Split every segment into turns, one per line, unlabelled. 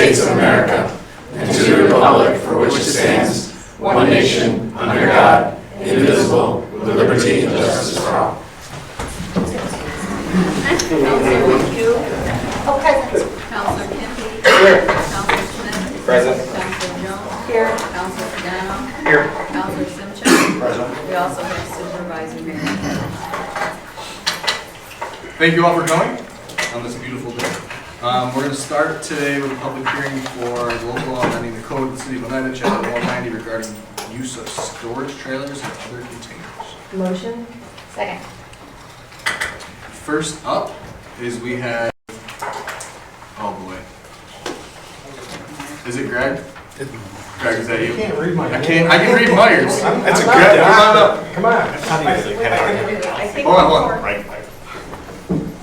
States of America, and to the republic for which it stands, one nation, under God, indivisible, with liberty and justice for all.
Counselor Kinsey.
Here.
Counselor Smith.
Present.
Counselor Jones.
Here.
Counselor Pagano.
Here.
Counselor Simchak.
Present.
We also have Supervisor Mayor.
Thank you all for coming on this beautiful day. We're going to start today with a public hearing for the local law amending the code of the city of Oneida, chapter 190, regarding use of storage trailers and other containers.
Motion?
Second.
First up is we have, oh boy. Is it Greg? Greg, is that you?
I can't read my
I can read Myers.
That's a
Greg,
good.
come on up.
Come on.
I think
Hold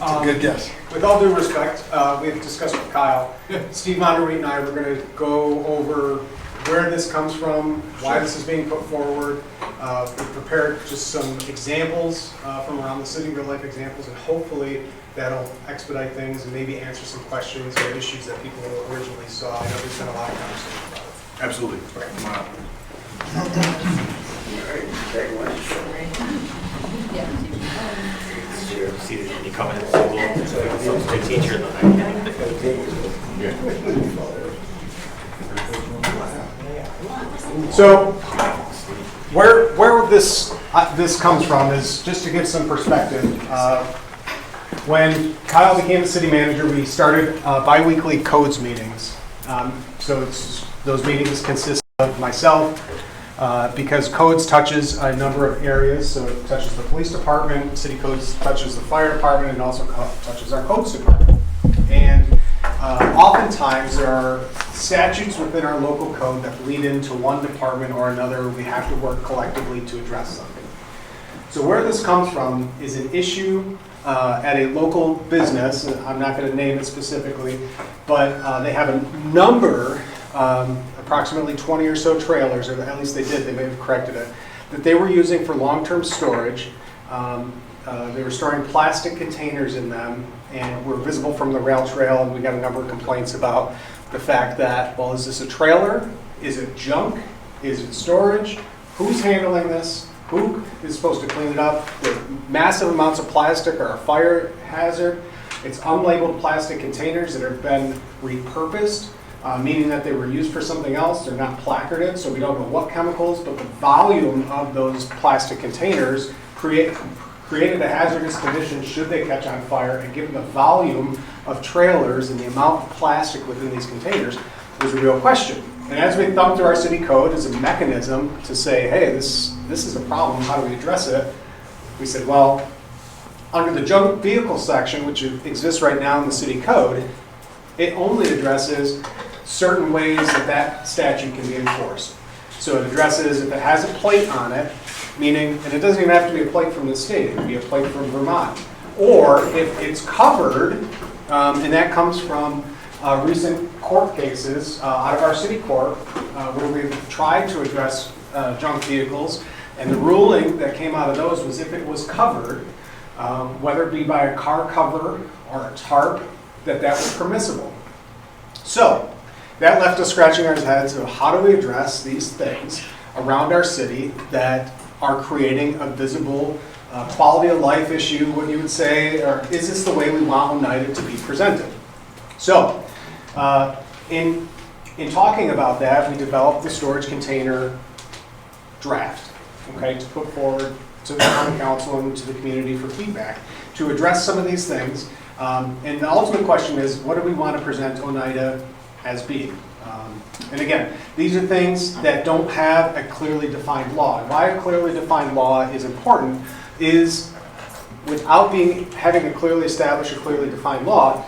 on.
Good guess.
With all due respect, we've discussed with Kyle, Steve Mondery and I, we're going to go over where this comes from, why this is being put forward. We've prepared just some examples from around the city, real life examples, and hopefully that'll expedite things and maybe answer some questions or issues that people originally saw. I know there's been a lot of conversation about it.
Absolutely. Come on up.
See, you come in and say, well, substitute teacher in the
So, where this comes from is just to give some perspective. When Kyle became the city manager, we started bi-weekly codes meetings. Those meetings consist of myself, because codes touches a number of areas. So it touches the police department, city codes touches the fire department, and also touches our codes department. And oftentimes there are statutes within our local code that lead into one department or another. We have to work collectively to address something. So where this comes from is an issue at a local business. I'm not going to name it specifically, but they have a number, approximately 20 or so trailers, or at least they did, they may have corrected it, that they were using for long-term storage. They were storing plastic containers in them and were visible from the rail trail, and we got a number of complaints about the fact that, well, is this a trailer? Is it junk? Is it storage? Who's handling this? Who is supposed to clean it up? The massive amounts of plastic are a fire hazard. It's unlabeled plastic containers that have been repurposed, meaning that they were used for something else. They're not placarded, so we don't know what chemicals, but the volume of those plastic containers created a hazardous condition should they catch on fire, and given the volume of trailers and the amount of plastic within these containers was a real question. And as we thumbed through our city code as a mechanism to say, hey, this is a problem, how do we address it? We said, well, under the junk vehicle section, which exists right now in the city code, it only addresses certain ways that statute can be enforced. So it addresses if it has a plate on it, meaning, and it doesn't even have to be a plate from the state, it can be a plate from Vermont. Or if it's covered, and that comes from recent court cases out of our city court, where we've tried to address junk vehicles, and the ruling that came out of those was if it was covered, whether it be by a car cover or a tarp, that was permissible. So that left us scratching our heads of how do we address these things around our city that are creating a visible quality of life issue, what you would say, or is this the way we want Oneida to be presented? So in talking about that, we developed the storage container draft, okay, to put forward to the county council and to the community for feedback to address some of these things. And the ultimate question is, what do we want to present Oneida as being? And again, these are things that don't have a clearly defined law. And why a clearly defined law is important is without having a clearly established or clearly defined law,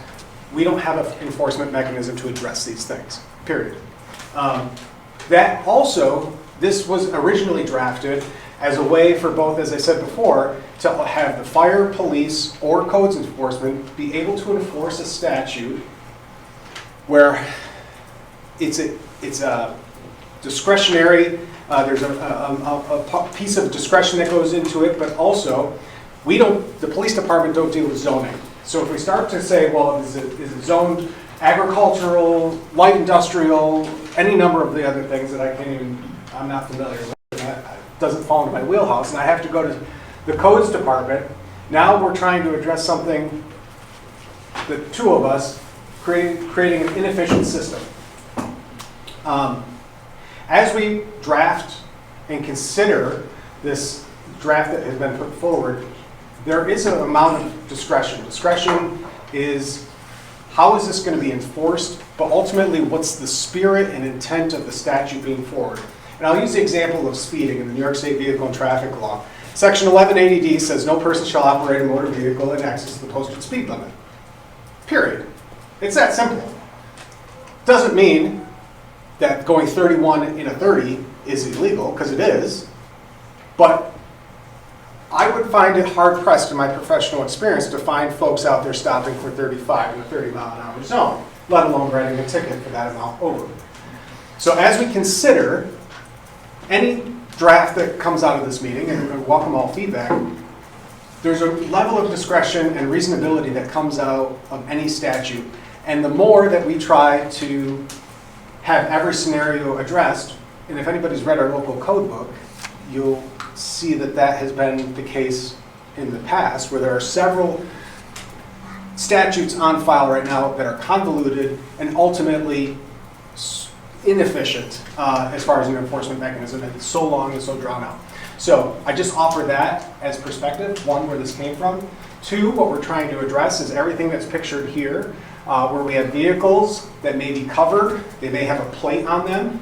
we don't have an enforcement mechanism to address these things, period. That also, this was originally drafted as a way for both, as I said before, to have the fire, police, or codes enforcement be able to enforce a statute where it's a discretionary, there's a piece of discretion that goes into it, but also the police department don't deal with zoning. So if we start to say, well, is it zoned agricultural, light industrial, any number of the other things that I'm not familiar with. And that doesn't fall into my wheelhouse, and I have to go to the codes department. Now we're trying to address something, the two of us, creating an inefficient system. As we draft and consider this draft that has been put forward, there is an amount of discretion. Discretion is, how is this going to be enforced, but ultimately what's the spirit and intent of the statute being forward. And I'll use the example of speeding in the New York State Vehicle and Traffic Law. Section 1180D says no person shall operate a motor vehicle in excess of the posted speed limit. Period. It's that simple. Doesn't mean that going 31 in a 30 is illegal, because it is, but I would find it hard pressed in my professional experience to find folks out there stopping for 35 in a 30-mile-an-hour zone, let alone writing a ticket for that amount over. So as we consider any draft that comes out of this meeting, and I welcome all feedback, there's a level of discretion and reasonability that comes out of any statute. And the more that we try to have every scenario addressed, and if anybody's read our local code book, you'll see that that has been the case in the past, where there are several statutes on file right now that are convoluted and ultimately inefficient as far as an enforcement mechanism, and it's so long and so drawn out. So I just offer that as perspective, one, where this came from. Two, what we're trying to address is everything that's pictured here, where we have vehicles that may be covered, they may have a plate on them,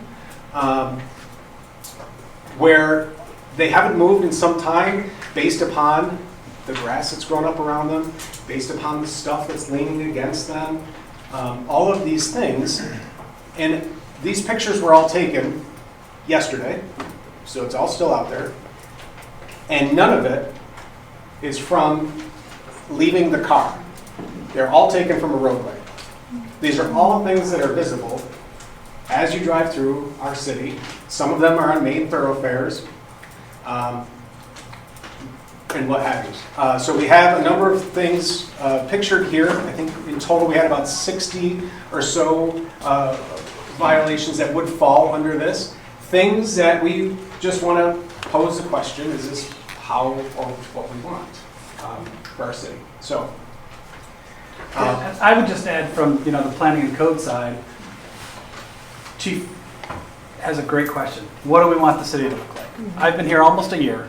where they haven't moved in some time based upon the grass that's grown up around them, based upon the stuff that's leaning against them, all of these things. And these pictures were all taken yesterday, so it's all still out there. And none of it is from leaving the car. They're all taken from a roadway. These are all things that are visible as you drive through our city. Some of them are on main thoroughfares, and what have you. So we have a number of things pictured here. I think in total we had about 60 or so violations that would fall under this. Things that we just want to pose the question, is this how or what we want for our city? So.
I would just add from the planning and code side, Chief has a great question. What do we want the city to look like? I've been here almost a year,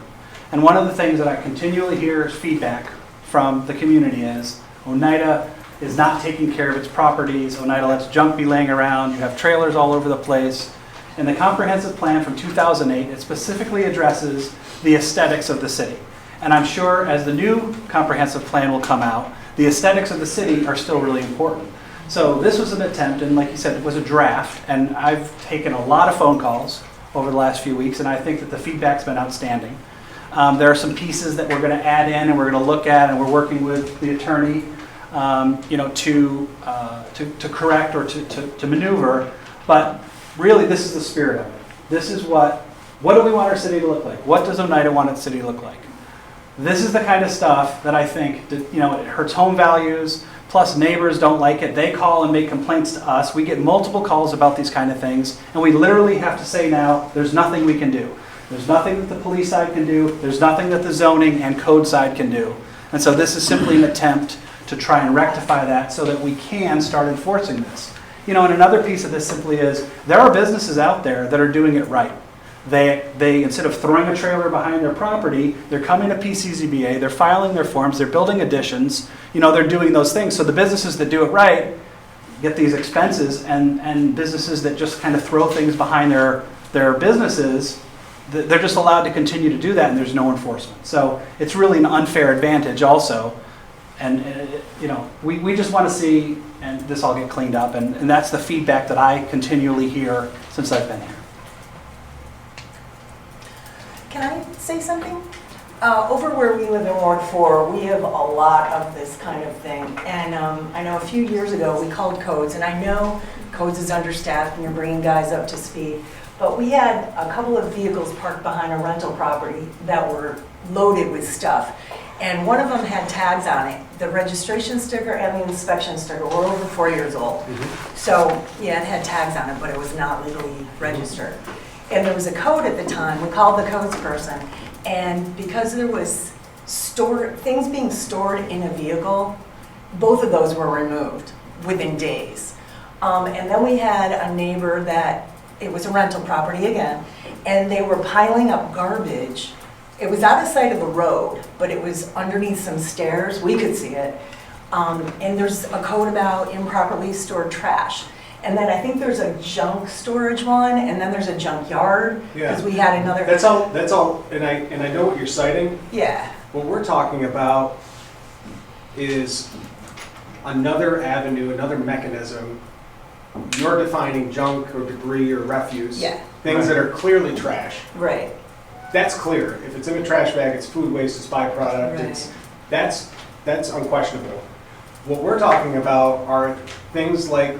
and one of the things that I continually hear is feedback from the community is Oneida is not taking care of its properties. Oneida lets junk be laying around. You have trailers all over the place. In the comprehensive plan from 2008, it specifically addresses the aesthetics of the city. And I'm sure as the new comprehensive plan will come out, the aesthetics of the city are still really important. So this was an attempt, and like you said, it was a draft, and I've taken a lot of phone calls over the last few weeks, and I think that the feedback's been outstanding. There are some pieces that we're going to add in and we're going to look at, and we're working with the attorney to correct or to maneuver, but really this is the spirit of it. This is what do we want our city to look like? What does Oneida want its city to look like? This is the kind of stuff that I think that, it hurts home values, plus neighbors don't like it. They call and make complaints to us. We get multiple calls about these kind of things, and we literally have to say now, there's nothing we can do. There's nothing that the police side can do. There's nothing that the zoning and code side can do. And so this is simply an attempt to try and rectify that so that we can start enforcing this. And another piece of this simply is, there are businesses out there that are doing it right. They instead of throwing a trailer behind their property, they're coming to PCZBA, they're filing their forms, they're building additions, they're doing those things. So the businesses that do it right get these expenses, and businesses that just kind of throw things behind their businesses, they're just allowed to continue to do that, and there's no enforcement. So it's really an unfair advantage also. And we just want to see and this all get cleaned up, and that's the feedback that I continually hear since I've been here.
Can I say something? Over where we live in Ward 4, we have a lot of this kind of thing. And I know a few years ago we called codes, and I know codes is understaffed and you're bringing guys up to speed, but we had a couple of vehicles parked behind a rental property that were loaded with stuff. And one of them had tags on it. The registration sticker and the inspection sticker were over 4 years old. So, yeah, it had tags on it, but it was not legally registered. And there was a code at the time. We called the codes person. And because there was things being stored in a vehicle, both of those were removed within days. And then we had a neighbor that, it was a rental property again, and they were piling up garbage. It was out of sight of the road, but it was underneath some stairs. We could see it. And there's a code about improperly stored trash. And then I think there's a junk storage one, and then there's a junk yard, because we had another.
That's all, and I know what you're citing.
Yeah.
What we're talking about is another avenue, another mechanism. You're defining junk or debris or refuse.
Yeah.
Things that are clearly trash.
Right.
That's clear. If it's in a trash bag, it's food waste, it's byproduct,
Right.
that's unquestionable. What we're talking about are things like,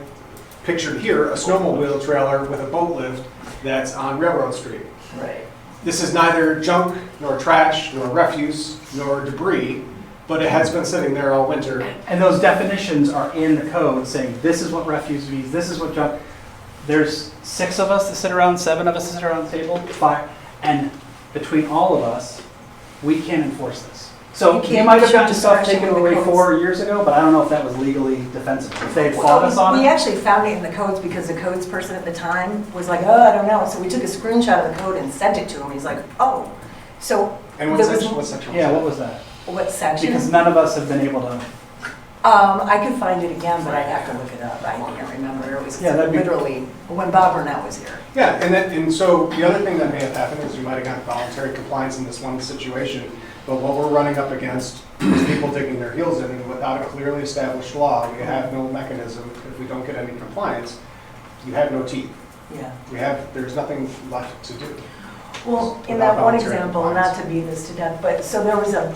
pictured here, a snowmobile trailer with a boat lift that's on Railroad Street.
Right.
This is neither junk, nor trash, nor refuse, nor debris, but it has been sitting there all winter.
And those definitions are in the code saying this is what refuse means, this is what junk. There's 6 of us that sit around, 7 of us that sit around the table, 5, and between all of us, we can enforce this. So
You
you
can't
might have
show
gotten stuff
discretion
taken
with the
away
codes.
4 years ago, but I don't know if that was legally defensible. If they had fought us on
We
it.
actually found it in the codes because the codes person at the time was like, oh, I don't know. So we took a screenshot of the code and sent it to him. He's like, oh. So
And what
there was-
section, what section was
Yeah,
that?
what was that?
What section?
Because none of us have been able to.
I could find it again, but I'd have to look it up. I can't remember. It was
Yeah, that'd be-
literally when Bob Burnett was here.
Yeah, and so the other thing that may have happened is you might have gotten voluntary compliance in this one situation, but what we're running up against is people digging their heels in, and without a clearly established law, we have no mechanism. If we don't get any compliance, you have no teeth.
Yeah.
There's nothing left to do.
Well, in
Without
that one
voluntary
example,
compliance.
not to beat this to death, but so there was a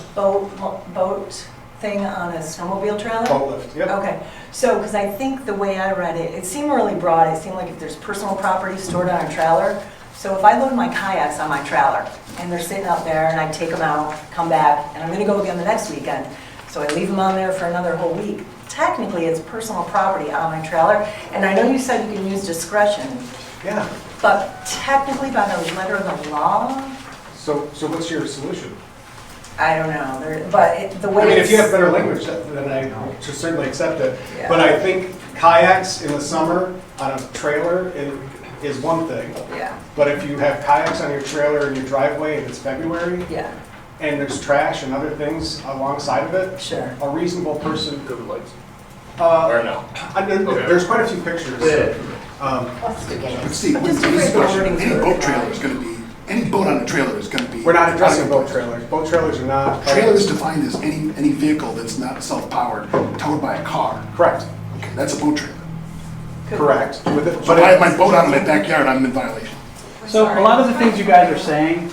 boat thing on a snowmobile trailer?
Boat lift, yep.
Okay, so, because I think the way I read it, it seemed really broad. It seemed like if there's personal property stored on a trailer, so if I load my kayaks on my trailer and they're sitting out there and I take them out, come back, and I'm gonna go again the next weekend, so I leave them on there for another whole week, technically it's personal property on my trailer, and I know you said you can use discretion,
Yeah.
but technically by the letter of the law,
So what's your solution?
I don't know, the way
I mean, if you have
it's-
better language, then I should certainly accept it.
Yeah.
But I think kayaks in the summer on a trailer is one thing.
Yeah,
But if you have kayaks on your trailer in your driveway and it's February,
yeah,
and there's trash and other things alongside of it,
sure.
a reasonable person,
Good with lights.
uh,
Or no?
there's quite a few pictures.
Steve,
I'm just afraid the wording's
any
really
boat trailer is going to be, any boat on a trailer is going to be.
We're not addressing boat trailers. Boat trailers are not.
Trailer is defined as any vehicle that's not self-powered, towed by a car.
Correct,
Okay, that's a boat trailer.
correct. With it-
So
but
if I have
it-
my boat out in my backyard, I'm in violation.
So a lot of the things you guys are saying,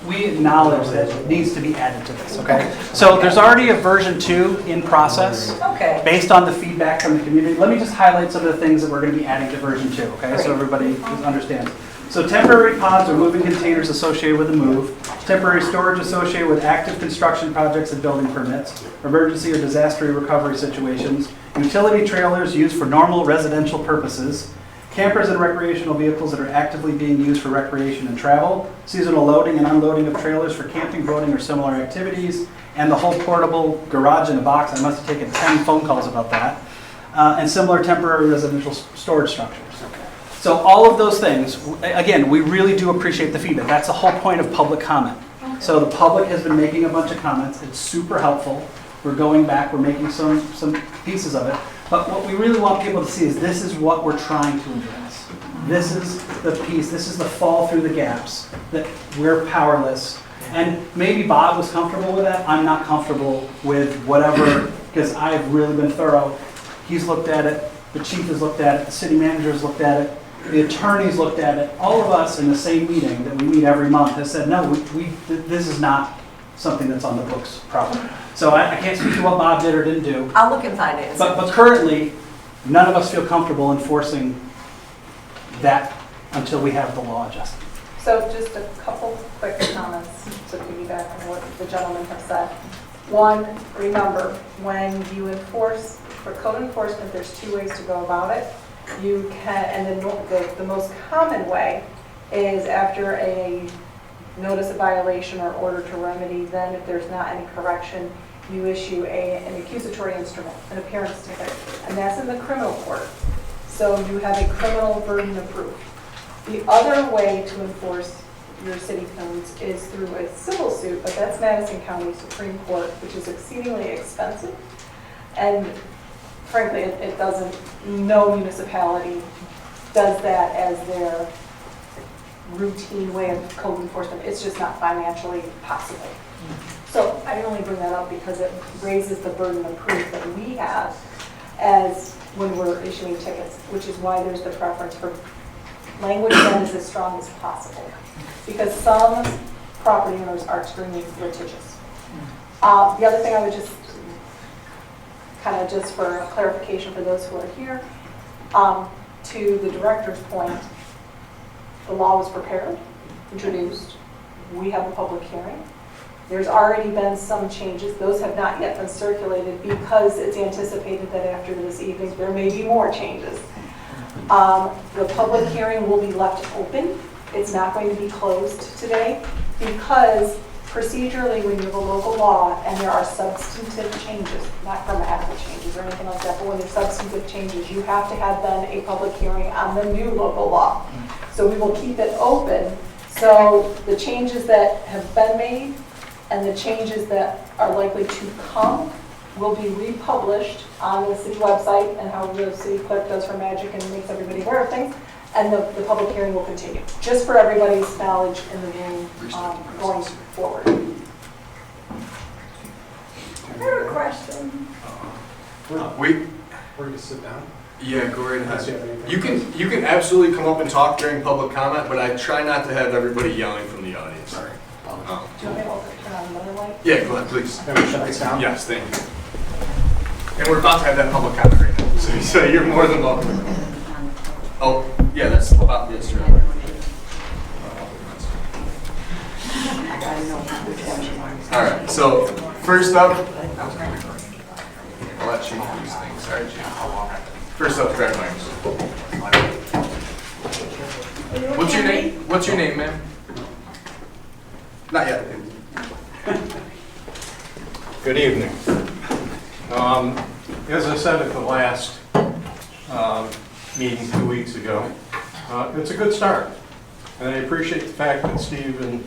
we acknowledge that it needs to be added to this, okay? So there's already a version 2 in process.
Okay,
Based on the feedback from the community, let me just highlight some of the things that we're going to be adding to version 2, okay? So
Great.
everybody understands. So temporary pods or moving containers associated with a move, temporary storage associated with active construction projects and building permits, emergency or disaster recovery situations, utility trailers used for normal residential purposes, campers and recreational vehicles that are actively being used for recreation and travel, seasonal loading and unloading of trailers for camping, boating, or similar activities, and the whole portable garage in a box. I must have taken 10 phone calls about that. And similar temporary residential storage structures. So all of those things, again, we really do appreciate the feedback. That's the whole point of public comment. So the public has been making a bunch of comments. It's super helpful. We're going back, we're making some pieces of it. But what we really want people to see is this is what we're trying to address. This is the piece, this is the fall through the gaps, that we're powerless. And maybe Bob was comfortable with that. I'm not comfortable with whatever, because I've really been thorough. He's looked at it, the chief has looked at it, the city manager has looked at it, the attorneys looked at it. All of us in the same meeting that we meet every month has said, no, this is not something that's on the books properly. So I can't speak to what Bob did or didn't do.
I'll look and find it.
But currently, none of us feel comfortable enforcing that until we have the law adjusted.
So just a couple quick comments to piggyback on what the gentlemen have said. One, remember, when you enforce, for code enforcement, there's two ways to go about it. You can, and the most common way is after a notice of violation or order to remedy, then if there's not any correction, you issue an accusatory instrument, an appearance ticket, and that's in the criminal court. So you have a criminal burden of proof. The other way to enforce your city codes is through a civil suit, but that's Madison County Supreme Court, which is exceedingly expensive. And frankly, it doesn't, no municipality does that as their routine way of code enforcement. It's just not financially possible. So I only bring that up because it raises the burden of proof that we have as when we're issuing tickets, which is why there's the preference for language that is as strong as possible. Because some property owners are extremely litigious. The other thing I would just, kind of just for clarification for those who are here, to the director's point, the law was prepared, introduced, we have a public hearing. There's already been some changes. Those have not yet been circulated because it's anticipated that after this evening there may be more changes. The public hearing will be left open. It's not going to be closed today because procedurally when you have a local law and there are substantive changes, not grammatical changes or anything like that, but when there's substantive changes, you have to have then a public hearing on the new local law. So we will keep it open. So the changes that have been made and the changes that are likely to come will be republished on the city website and how the city clerk does her magic and makes everybody aware of things. And the public hearing will continue, just for everybody's knowledge in the room going forward.
I have a question.
We're going to sit down.
Yeah, go right
Unless you
ahead.
have anything.
You can absolutely come up and talk during public comment, but I try not to have everybody yelling from the audience.
Sorry.
Do you want me to turn on another light?
Yeah, go ahead, please.
Can we shut this down?
Yes, thank you. And we're about to have that public comment right now, so you're more than welcome. Oh, yeah, that's about this. All right, so first up, I'll let you do these things. Sorry, Chief. First up, grab mics. What's your name? What's your name, ma'am? Not yet.
Good evening. As I said at the last meeting 2 weeks ago, it's a good start. And I appreciate the fact that Steve and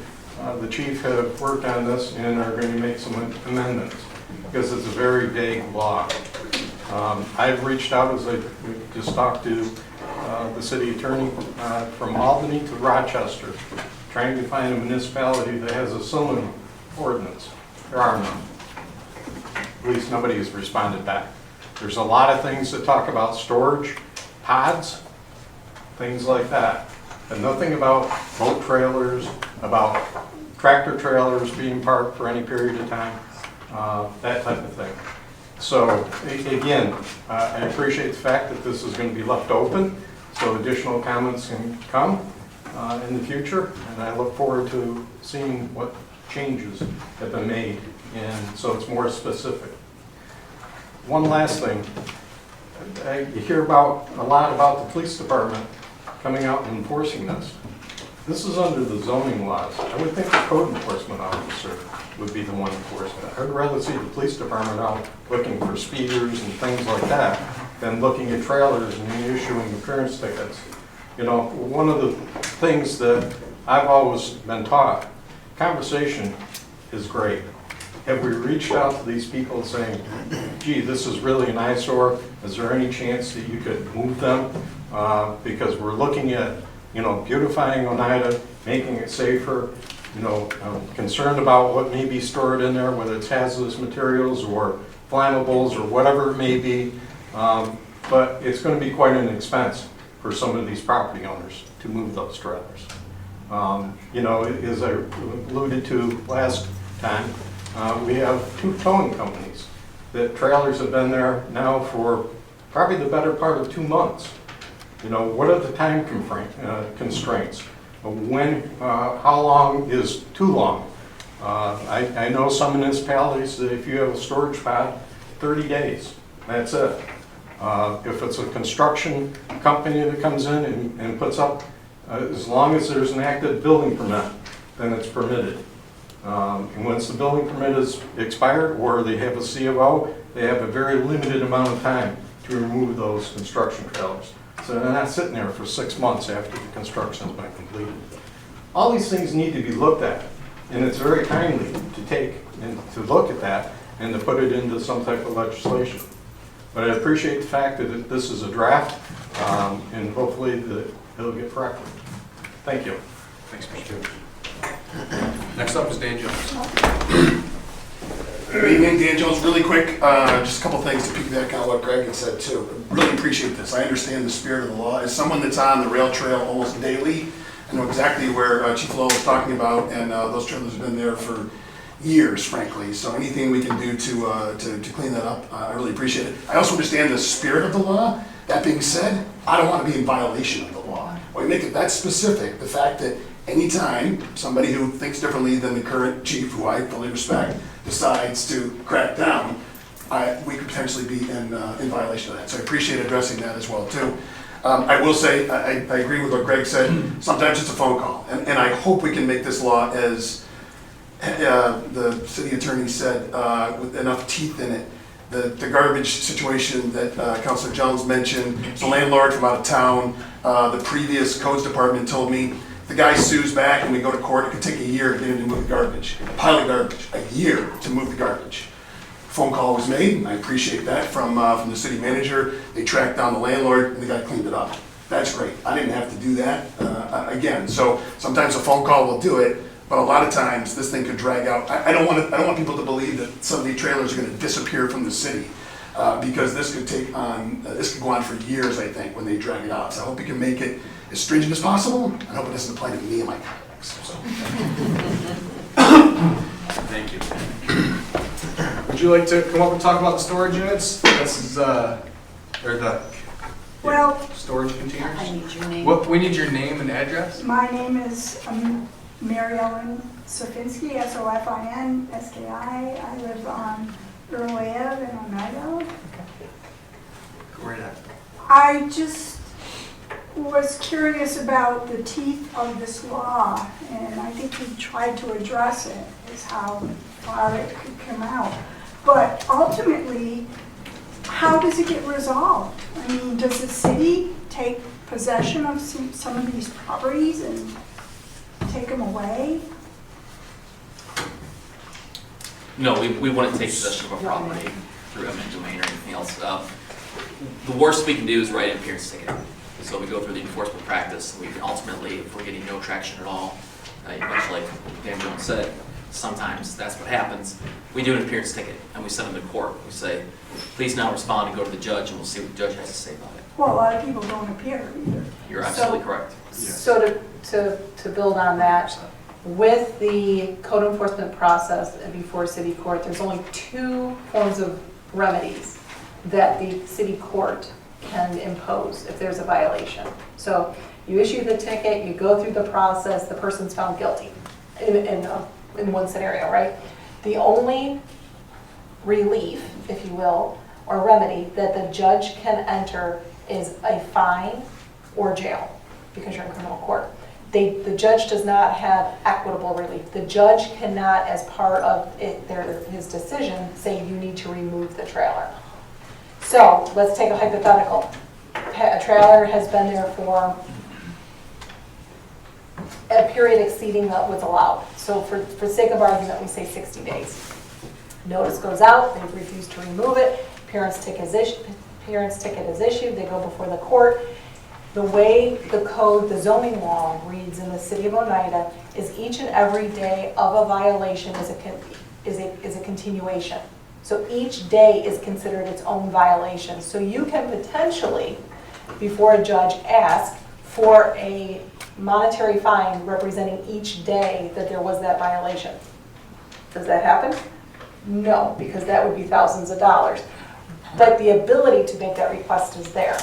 the chief have worked on this and are going to make some amendments because it's a very vague law. I've reached out, as I just talked to the city attorney from Albany to Rochester, trying to find a municipality that has a similar ordinance. There are none. At least nobody has responded back. There's a lot of things that talk about storage, pods, things like that, and nothing about boat trailers, about tractor trailers being parked for any period of time, that type of thing. So again, I appreciate the fact that this is going to be left open so additional comments can come in the future, and I look forward to seeing what changes have been made, and so it's more specific. One last thing, you hear a lot about the police department coming out and enforcing this. This is under the zoning laws. I would think the code enforcement officer would be the one enforcing it. I'd rather see the police department out looking for speeders and things like that than looking at trailers and issuing appearance tickets. You know, one of the things that I've always been taught, conversation is great. Have we reached out to these people saying, gee, this is really an eyesore, is there any chance that you could move them? Because we're looking at, you know, beautifying Oneida, making it safer, you know, concerned about what may be stored in there, whether it's hazardous materials or flammables or whatever it may be. But it's going to be quite an expense for some of these property owners to move those trailers. You know, as I alluded to last time, we have 2 towing companies that trailers have been there now for probably the better part of 2 months. You know, what are the time constraints? When, how long is too long? I know some municipalities that if you have a storage pod, 30 days, that's it. If it's a construction company that comes in and puts up, as long as there's an active building permit, then it's permitted. And once the building permit is expired or they have a C of O, they have a very limited amount of time to remove those construction trailers. So they're not sitting there for 6 months after the construction has been completed. All these things need to be looked at, and it's very timely to take and to look at that and to put it into some type of legislation. But I appreciate the fact that this is a draft, and hopefully it'll get corrected. Thank you.
Thanks, Mr. Chairman. Next up is Dan Jones.
Good evening, Dan Jones. Really quick, just a couple things to piggyback on what Greg had said too. Really appreciate this. I understand the spirit of the law. As someone that's on the rail trail almost daily, I know exactly where Chief Lowell was talking about, and those trailers have been there for years, frankly. So anything we can do to clean that up, I really appreciate it. I also understand the spirit of the law. That being said, I don't want to be in violation of the law. When we make it that specific, the fact that anytime somebody who thinks differently than the current chief, who I fully respect, decides to crack down, we could potentially be in violation of that. So I appreciate addressing that as well too. I will say, I agree with what Greg said. Sometimes it's a phone call, and I hope we can make this law, as the city attorney said, with enough teeth in it. The garbage situation that Councilor Jones mentioned, it's a landlord from out of town. The previous codes department told me the guy sues back and we go to court, it could take a year to get him to move the garbage. A pile of garbage, a year to move the garbage. Phone call was made, and I appreciate that, from the city manager. They tracked down the landlord and the guy cleaned it up. That's great. I didn't have to do that again. So sometimes a phone call will do it, but a lot of times this thing could drag out. I don't want people to believe that some of these trailers are going to disappear from the city, because this could go on for years, I think, when they drag it out. So I hope you can make it as stringent as possible. I hope it doesn't apply to me and my colleagues. So.
Thank you. Would you like to come up and talk about the storage units? This is, or the storage containers?
I need your name.
We need your name and address.
My name is Mary Ellen Sofinski, S-O-F-I-N-S-K-I. I live on Earl Ave in Oneida.
Go right ahead.
I just was curious about the teeth of this law, and I think we tried to address it, is how far it could come out. But ultimately, how does it get resolved? I mean, does the city take possession of some of these properties and take them away?
No, we wouldn't take possession of a property through eminent domain or anything else. The worst we can do is write an appearance ticket. So we go through the enforcement practice. We can ultimately, if we're getting no traction at all, much like Dan Jones said, sometimes that's what happens. We do an appearance ticket and we send them to court. We say, please now respond and go to the judge, and we'll see what the judge has to say about it.
Well, a lot of people don't appear either.
You're absolutely correct.
So
to build on that, with the code enforcement process before city court, there's only two forms of remedies that the city court can impose if there's a violation. So you issue the ticket, you go through the process, the person's found guilty in one scenario, right? The only relief, if you will, or remedy that the judge can enter is a fine or jail, because you're in criminal court. The judge does not have equitable relief. The judge cannot, as part of his decision, say you need to remove the trailer. So let's take a hypothetical. A trailer has been there for a period exceeding what's allowed. So for sake of argument, we say 60 days. Notice goes out, they refuse to remove it, appearance ticket is issued, they go before the court. The way the code, the zoning law reads in the city of Oneida is each and every day of a violation is a continuation. So each day is considered its own violation. So you can potentially, before a judge, ask for a monetary fine representing each day that there was that violation. Does that happen? No, because that would be thousands of dollars. But the ability to make that request is there.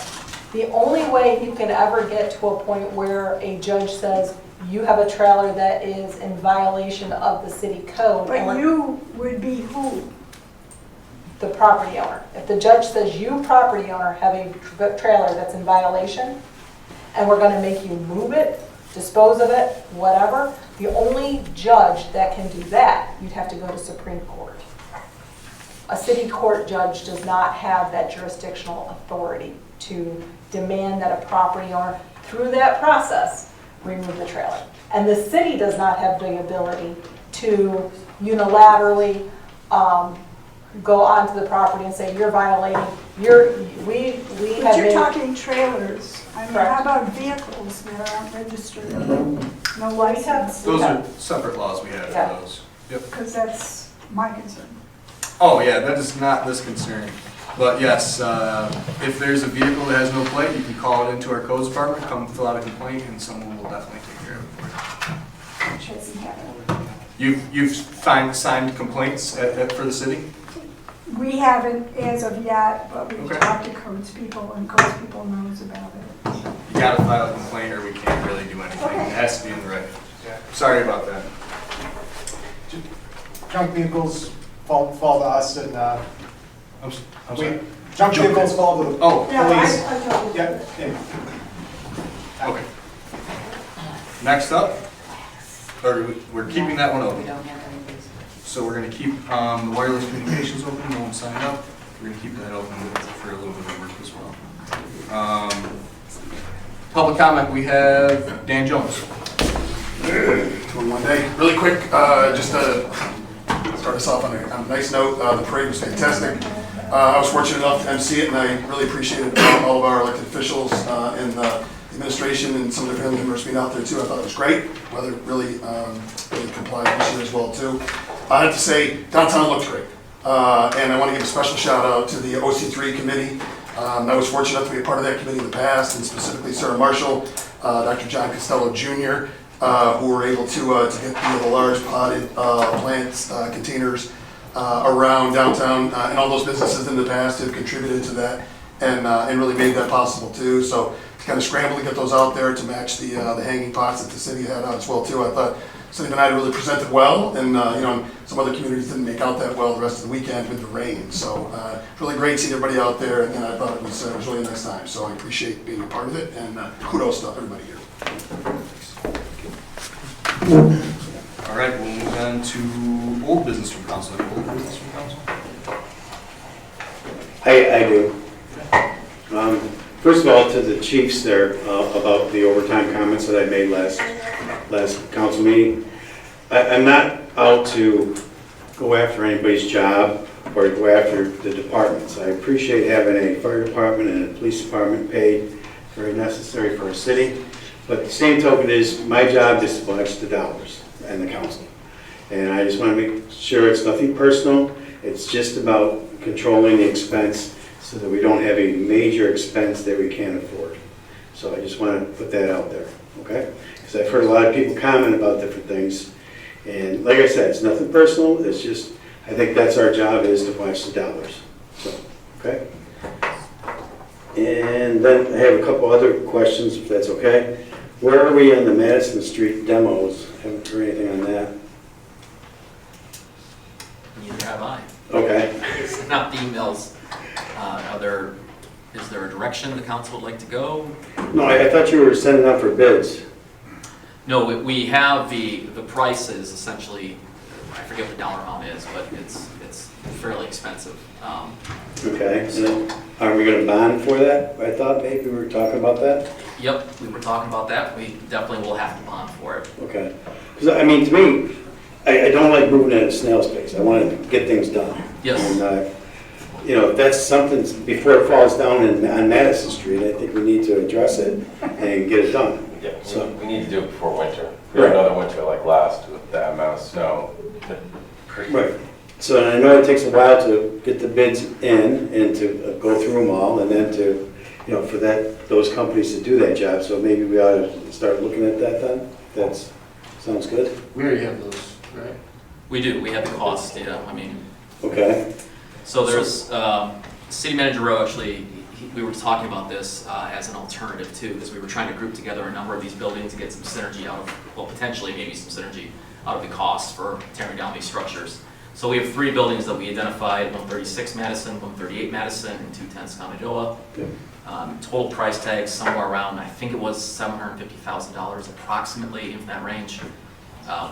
The only way you can ever get to a point where a judge says you have a trailer that is in violation of the city code. and
But
we're-
you would be who?
The property owner. If the judge says you, property owner, have a trailer that's in violation, and we're gonna make you move it, dispose of it, whatever, the only judge that can do that, you'd have to go to Supreme Court. A city court judge does not have that jurisdictional authority to demand that a property owner, through that process, remove the trailer. And the city does not have the ability to unilaterally go onto the property and say, you're violating, we
But
have
you're
made.
talking trailers. I mean,
Correct.
how about vehicles that aren't registered? No
We
license?
have-
Those are separate laws we have
Yeah.
for those. Yep.
Because that's my concern.
Oh, yeah, that is not this concern. But yes, if there's a vehicle that has no plate, you can call it into our codes department, come fill out a complaint, and someone will definitely take care of it for you.
Which hasn't happened.
You've signed complaints for the city?
We haven't as of yet, but we've
Okay.
talked to codes people, and codes people knows about it.
You gotta file a complaint or we can't really do anything.
Okay.
It has to be in the record. Sorry about that.
Junk vehicles fall to us, and
I'm sorry.
junk vehicles fall to the
Oh,
Yeah,
police.
I told you.
Yep, and
okay. Next up, or we're keeping that one
We
open.
don't have any of these.
So we're gonna keep the wireless communications open, no one signed up. We're gonna keep that open for a little bit of work as well. Public comment, we have Dan Jones.
Doing one day. Really quick, just to start us off on a nice note, the parade was fantastic. I was fortunate enough to MC it, and I really appreciated all of our elected officials and the administration and some of their family members being out there too. I thought it was great. Weather really complied this year as well too. I have to say, downtown looked great. And I want to give a special shout out to the OC3 committee. I was fortunate enough to be a part of that committee in the past, and specifically Sarah Marshall, Dr. John Costello Jr., who were able to get the large potted plants containers around downtown, and all those businesses in the past have contributed to that and really made that possible too. So to kind of scramble to get those out there to match the hanging pots that the city had out as well too. I thought City of Oneida really presented well, and some other communities didn't make out that well the rest of the weekend with the rain. So really great seeing everybody out there, and I thought it was really a nice time. So I appreciate being a part of it, and kudos to everybody here.
All right, we'll move on to old business from council. Old business from council?
I do. First of all, to the chiefs there about the overtime comments that I made last council meeting. I'm not out to go after anybody's job or go after the departments. I appreciate having a fire department and a police department paid, very necessary for a city. But the same token is, my job is to watch the dollars and the council. And I just want to make sure it's nothing personal. It's just about controlling the expense so that we don't have a major expense that we can't afford. So I just want to put that out there, okay? Because I've heard a lot of people comment about different things. And like I said, it's nothing personal. It's just, I think that's our job, is to watch the dollars. So, okay? And then I have a couple other questions, if that's okay. Where are we on the Madison Street demos? Haven't heard anything on that.
Neither have I.
Okay.
It's not the emails. Is there a direction the council would like to go?
No, I thought you were sending out for bids.
No, we have the prices essentially, I forget what the dollar amount is, but it's fairly expensive.
Okay. And then, are we going to bond for that? I thought maybe we were talking about that.
Yep, we were talking about that. We definitely will have to bond for it.
Okay. Because, I mean, to me, I don't like moving at a snail's pace. I want to get things done.
Yes.
And, if that's something, before it falls down on Madison Street, I think we need to address it and get it done.
Yeah,
So-
we need to do it before winter. We had another winter like last with that amount of snow.
Right. So I know it takes a while to get the bids in and to go through them all, and then to, for those companies to do that job. So maybe we ought to start looking at that then. That sounds good.
We already have those, right?
We do. We have the cost data. I mean,
Okay.
so there's City Manager Rowe actually. we were talking about this as an alternative too, because we were trying to group together a number of these buildings to get some synergy out of, well, potentially maybe some synergy out of the cost for tearing down these structures. So we have 3 buildings that we identified, 136 Madison, 138 Madison, and 210 Conedoa. Total price tag somewhere around, I think it was $750,000 approximately, in that range.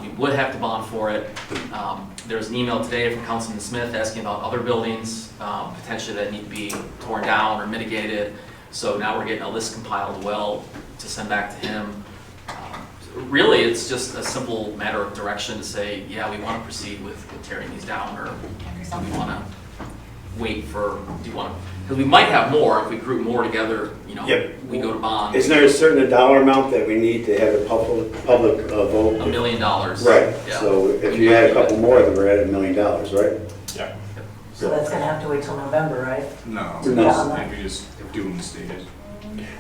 We would have to bond for it. There was an email today from Councilman Smith asking about other buildings, potentially that need to be torn down or mitigated. So now we're getting a list compiled well to send back to him. Really, it's just a simple matter of direction to say, yeah, we want to proceed with tearing these down, or do we want to wait for, do you want to, because we might have more if we group more together, you know, we go to bond.
Isn't there a certain dollar amount that we need to have a public vote?
$1 million.
Right,
Yeah.
so if you had a couple more, then we're at $1 million, right?
Yeah.
So that's gonna have to wait till November, right?
No,
No.
maybe just do them stated.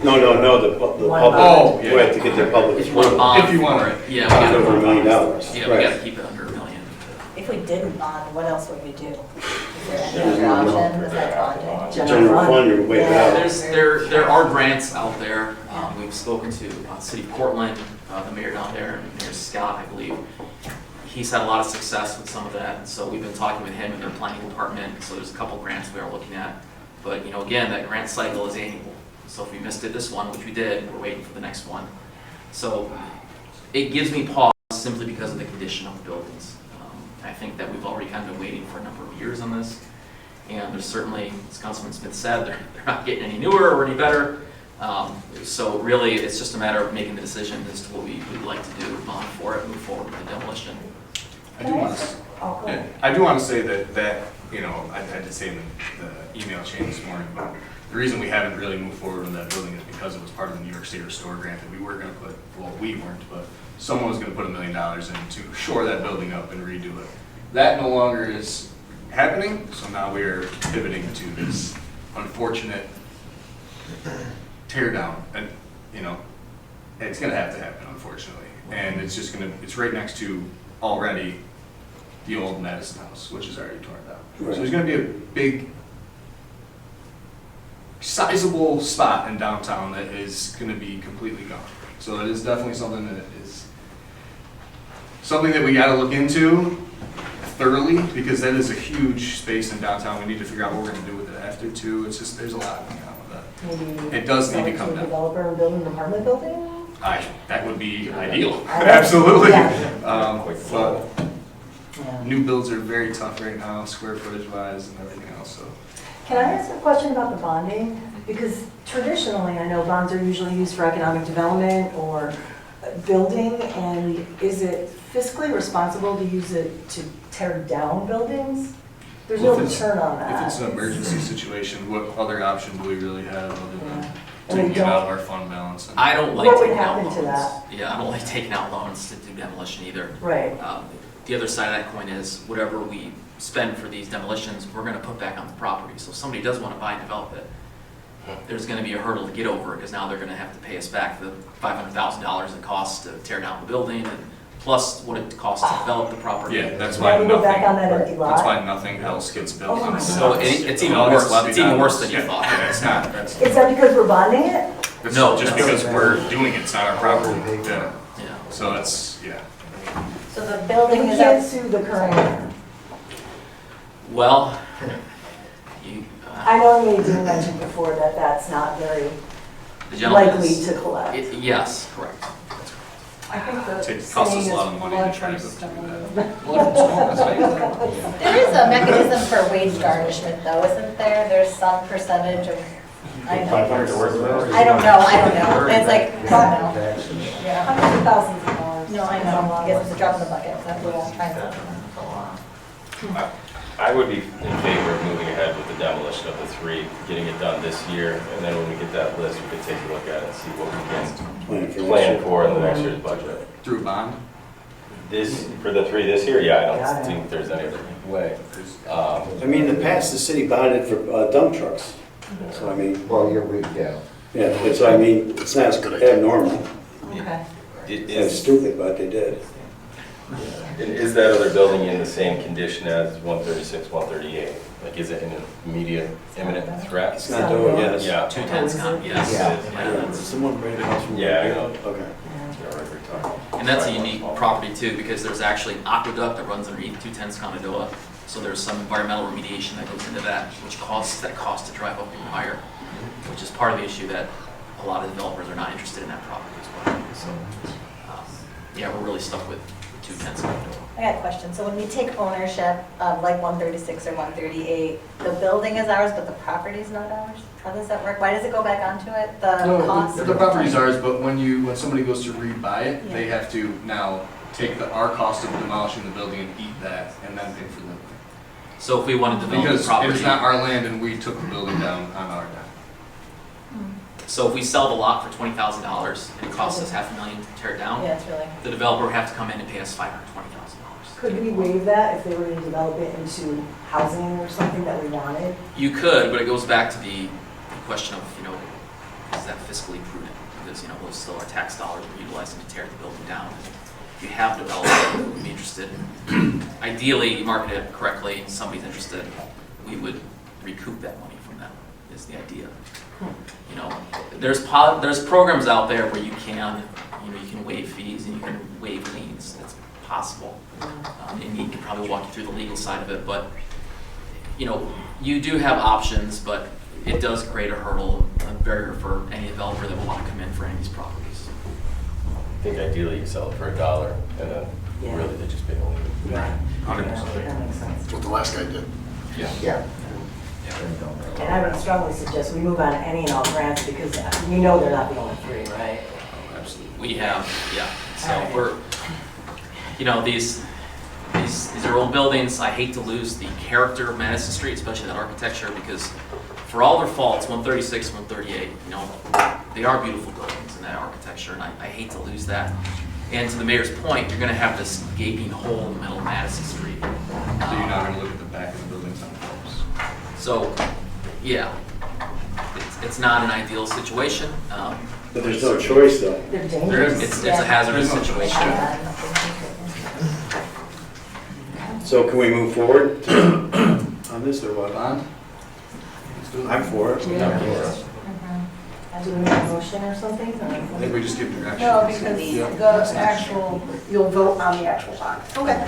No, the public,
Oh, yeah.
we have to get their public.
If you want to bond
If you want
for
it.
it, yeah, we
Bond
gotta,
over $1 million.
yeah, we
Right.
got to keep it under $1 million.
If we didn't bond, what else would we do? Is there any other option besides bonding?
General fund, you're way out.
There are grants out there. We've spoken to City of Portland, the mayor down there, and Mayor Scott, I believe. He's had a lot of success with some of that, so we've been talking with him and their planning department. So there's a couple grants we are looking at. But, you know, again, that grant cycle is annual. So if we missed it this one, which we did, we're waiting for the next one. So it gives me pause simply because of the condition of the buildings. I think that we've already kind of been waiting for a number of years on this. And there's certainly, as Councilman Smith said, they're not getting any newer or any better. So really, it's just a matter of making the decision as to what we would like to do, bond for it, move forward with the demolition.
I do want to. I do want to say that you know, I had to say in the email chain this morning, but the reason we haven't really moved forward with that building is because it was part of the New York State Restore grant that we were going to put. Well, we weren't, but someone was going to put $1 million in to shore that building up and redo it. That no longer is happening, so now we are pivoting to this unfortunate tear down, and you know, it's going to have to happen, unfortunately, and it's just going to. It's right next to already the old Madison house, which is already torn down.
Right.
So there's going to be a big, sizable spot in downtown that is going to be completely gone. So it is definitely something that is something that we got to look into thoroughly, because that is a huge space in downtown. We need to figure out what we're going to do with it after too. It's just, there's a lot going on with that.
Maybe
It does need to
sell
come
to a
down.
developer and build an apartment building?
That would be ideal,
I-
absolutely.
yeah.
But
Yeah.
new builds are very tough right now, square footage wise and everything else, so.
Can I ask a question about the bonding? Because traditionally, I know bonds are usually used for economic development or building, and is it fiscally responsible to use it to tear down buildings? There's no
If it's-
return on that.
If it's an emergency situation, what other option do we really have other
Yeah.
than
And we
taking it out of
don't-
our fund balance? And-
I don't like
What would
taking out
happen
loans.
to that?
Yeah, I don't like taking out loans to do demolition either.
Right.
The other side of that coin is whatever we spend for these demolitions, we're gonna put back on the property. So if somebody does wanna buy and develop it, there's gonna be a hurdle to get over, because now they're gonna have to pay us back the $500,000 it costs to tear down the building, and plus what it costs to develop the property.
Yeah, that's
Now
why
we go back on
nothing,
that empty lot?
that's why nothing else gets built
Oh
on
my
the
So
gosh.
it's even
all gets
worse,
levied
it's even
on
worse
us.
than you
Yeah,
thought.
yeah, it's not, that's,
Is that because we're bonding it?
that's
No,
just
no.
because we're doing it, it's not our property. Yeah,
Yeah.
so it's, yeah.
So the
We
building is
can't
up,
sue the current owner.
Well, you,
I know you did mention before that that's not very
the gentleman
likely
is-
to collect.
Yes, correct.
I think the
It costs us
saying
a lot of
is
money
blood
to try
from
to do
stone.
that.
there is a mechanism for wage garnishment though, isn't there? There's some percentage of, I know. I don't know. It's like, I don't know. Yeah.
Hundreds of thousands of dollars.
No, I know. I guess it's a drop in the bucket. That's what I'm trying to.
I would be in favor of moving ahead with the demolition of the 3, getting it done this year, and then when we get that list, we could take a look at it and see what we can plan for in the next year's budget.
Through bond?
This, for the 3 this year, yeah, I don't think there's any other way.
I mean, in the past, the city bonded for dump trucks, so I mean,
Well, yeah.
yeah, so I mean, it's not abnormal.
Okay.
It
It's
is,
stupid, but they did.
And is that other building in the same condition as 136, 138? Like, is it an immediate imminent threat?
It's not doing, yes.
Yeah.
210's gone, yes.
Yeah. Someone right across from.
Yeah, I know.
Okay.
Yeah, right, we're talking.
And that's a unique property too, because there's actually an aqueduct that runs underneath 210 Shenandoah. So there's some environmental remediation that goes into that, which causes that cost to drive up even higher, which is part of the issue that a lot of developers are not interested in that property as well. So, yeah, we're really stuck with 210 Shenandoah.
I got a question. So when we take ownership of like 136 or 138, the building is ours, but the property's not ours? How does that work? Why does it go back onto it? The cost?
No, the property's ours, but when somebody goes to rebuy it, they have to now take our cost of demolishing the building and eat that, and then pay for the.
So if we want to develop the
Because
property.
it's not our land and we took the building down on our dime.
So if we sell the lot for $20,000 and it costs us $500,000 to tear it down,
Yeah, it's really.
the developer would have to come in and pay us $520,000.
Could we waive that if they were to develop it into housing or something that we wanted?
You could, but it goes back to the question of, is that fiscally prudent? Because, those still are tax dollars we're utilizing to tear the building down. If you have developers who would be interested, ideally, you market it correctly and somebody's interested, we would recoup that money from them, is the idea. There's programs out there where you can waive fees and you can waive liens. That's possible. And he can probably walk you through the legal side of it, but you do have options, but it does create a hurdle, a barrier for any developer that will want to come in for any of these properties.
I think ideally you sell it for $1 and then really they just pay the lien.
Right.
100%.
That makes sense.
That's what the last guy did.
Yeah. And I would strongly suggest we move on to any and all grants because we know they're not the only three, right?
Absolutely. We have, yeah. So we're, these are old buildings. I hate to lose the character of Madison Street, especially that architecture, because for all their faults, 136, 138, they are beautiful buildings in that architecture, and I hate to lose that. And to the mayor's point, you're going to have this gaping hole in the middle of Madison Street.
So you're not going to look at the back of the building sometimes.
So, yeah, it's not an ideal situation.
But there's no choice though.
They're dangerous.
It's a hazardous situation.
So can we move forward on this or what?
Bond?
I'm for it.
Do we make a motion or something?
I think we just give direction.
No, because the actual, you'll vote on the actual bond.
Okay.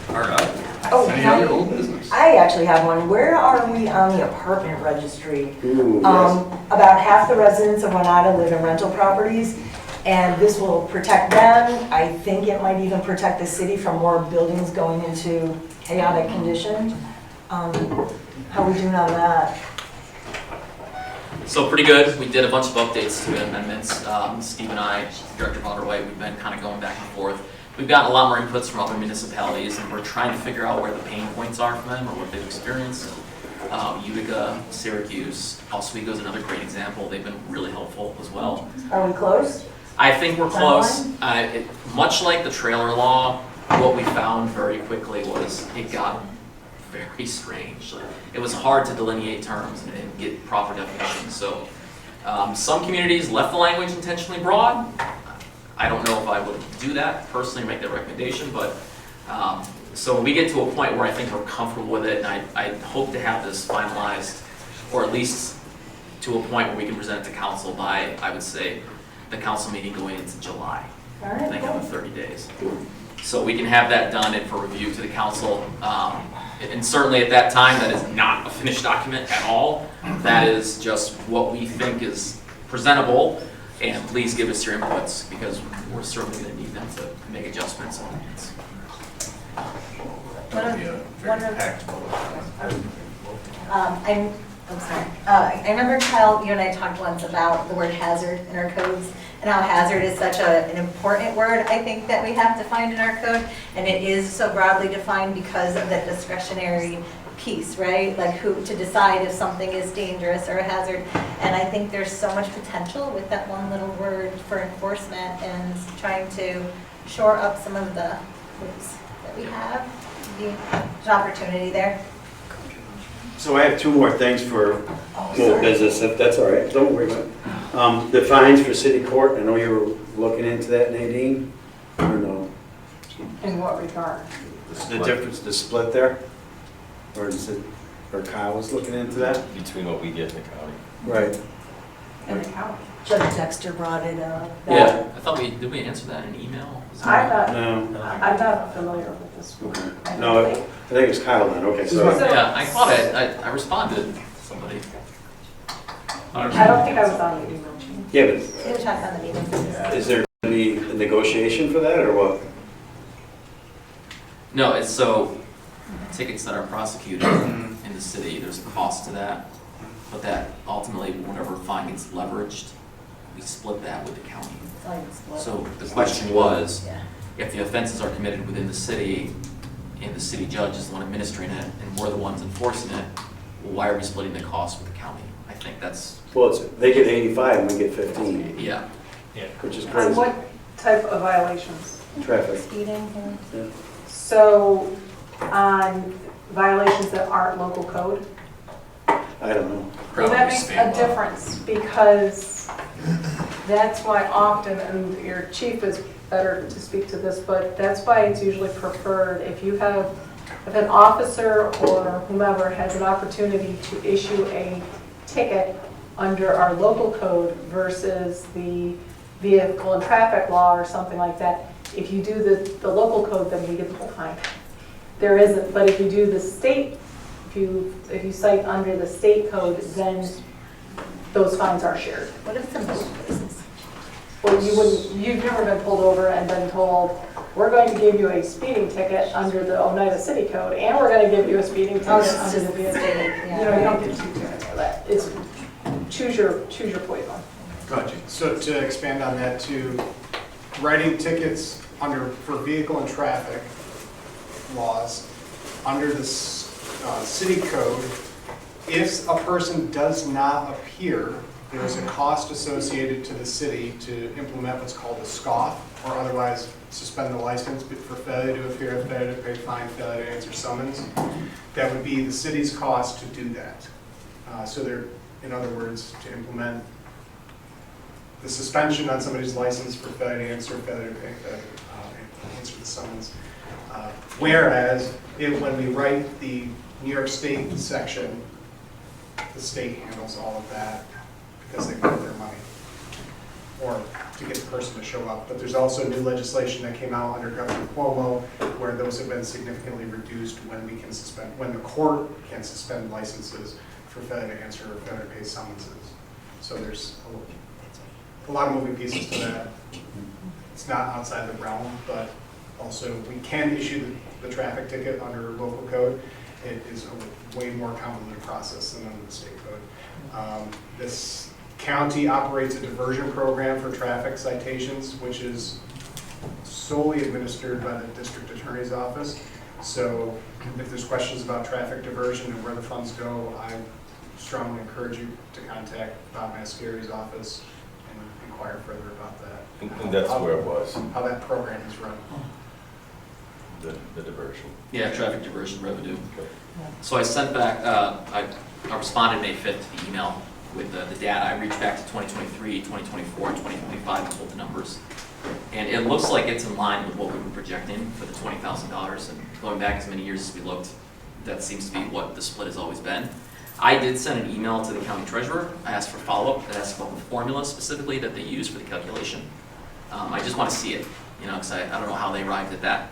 All right.
Oh,
Any other old business?
I actually have one. Where are we on the apartment registry?
Ooh, yes.
About half the residents of Oneida live in rental properties, and this will protect them. I think it might even protect the city from more buildings going into chaotic condition. How are we doing on that?
So pretty good. We did a bunch of updates to amendments. Steve and I, Director Vonderwhite, we've been kind of going back and forth. We've gotten a lot more inputs from other municipalities, and we're trying to figure out where the pain points are from them or what they've experienced. Utica, Syracuse, Oswego is another great example. They've been really helpful as well.
Are we close?
I think we're close. Much like the trailer law, what we found very quickly was it got very strange. It was hard to delineate terms and get proper definitions. So some communities left the language intentionally broad. I don't know if I would do that personally or make that recommendation, but so when we get to a point where I think we're comfortable with it, and I hope to have this finalized, or at least to a point where we can present it to council by, I would say, the council meeting going into July.
All right,
I think of 30 days. So we can have that done and for review to the council. And certainly at that time, that is not a finished document at all. That is just what we think is presentable. And please give us your inputs because we're certainly going to need them to make adjustments.
I'm sorry. I remember, Kyle, you and I talked once about the word hazard in our codes and how hazard is such an important word, I think, that we have defined in our code. And it is so broadly defined because of that discretionary piece, right? Like who to decide if something is dangerous or a hazard. And I think there's so much potential with that one little word for enforcement and trying to shore up some of the hoops that we have. There's an opportunity there.
So I have two more things for old business, if that's all right. Don't worry about it. The fines for city court, I know you were looking into that, Nadine. Or no?
In what regard?
The difference, the split there? Or is it, or Kyle was looking into that?
Between what we get in the county.
Right.
In the county?
Judge Dexter brought it up.
Yeah, I thought did we answer that in an email?
I'm not,
No.
I'm not familiar with this.
Okay. No, I think it was Kyle then, okay, so.
Yeah, I thought I responded to somebody.
I don't think I was on the email chain.
Yeah,
We were talking on the meeting.
but is there any negotiation for that or what?
No, it's so tickets that are prosecuted in the city, there's a cost to that. But that ultimately, whenever fine gets leveraged, we split that with the county. So the question was,
Yeah.
if the offenses are committed within the city and the city judge is the one administering it and we're the ones enforcing it, well, why are we splitting the cost with the county? I think that's,
Well, they get 85 and we get 15,
yeah.
which is
On
crazy.
what type of violations?
Traffic.
Speeding,
Yeah.
So on violations that aren't local code?
I don't know.
Well, that makes
Spam
a
law.
difference because that's why often, and your chief is better to speak to this, but that's why it's usually preferred if an officer or whomever has an opportunity to issue a ticket under our local code versus the vehicle and traffic law or something like that. If you do the local code, then we get the whole fine. There isn't, but if you do the state, if you cite under the state code, then those fines are shared.
what if it's in both places?
Well, you've never been pulled over and been told, we're going to give you a speeding ticket under the Oneida City Code, and we're going to give you a speeding ticket under the vehicle. You know, you don't get two tickets for that. It's choose your poison.
Gotcha. So to expand on that too, writing tickets for vehicle and traffic laws under the city code, if a person does not appear, there is a cost associated to the city to implement what's called a scoff, or otherwise suspend the license for failure to appear, failure to pay fine, failure to answer summons. That would be the city's cost to do that. So they're, in other words, to implement the suspension on somebody's license for failure to answer, failure to pay, failure to answer the summons. Whereas, when we write the New York State section, the state handles all of that because they pay their money, or to get the person to show up. But there's also new legislation that came out under Governor Cuomo where those have been significantly reduced when we can suspend, when the court can suspend licenses for failure to answer or failure to pay summonses. So there's a lot of moving pieces to that. It's not outside the realm, but also we can issue the traffic ticket under local code. It is a way more convoluted process than under the state code. This county operates a diversion program for traffic citations, which is solely administered by the district attorney's office. So if there's questions about traffic diversion and where the funds go, I strongly encourage you to contact Bob Mascari's office and inquire further about that.
And that's where it was,
How that program is run.
the diversion.
Yeah, traffic diversion revenue. So I sent back, I responded May 5th to the email with the data. I reached back to 2023, 2024, and 2025 and pulled the numbers. And it looks like it's in line with what we were projecting for the $20,000. And going back as many years as we looked, that seems to be what the split has always been. I did send an email to the county treasurer. I asked for follow-up. I asked about the formula specifically that they use for the calculation. I just want to see it, because I don't know how they arrived at that.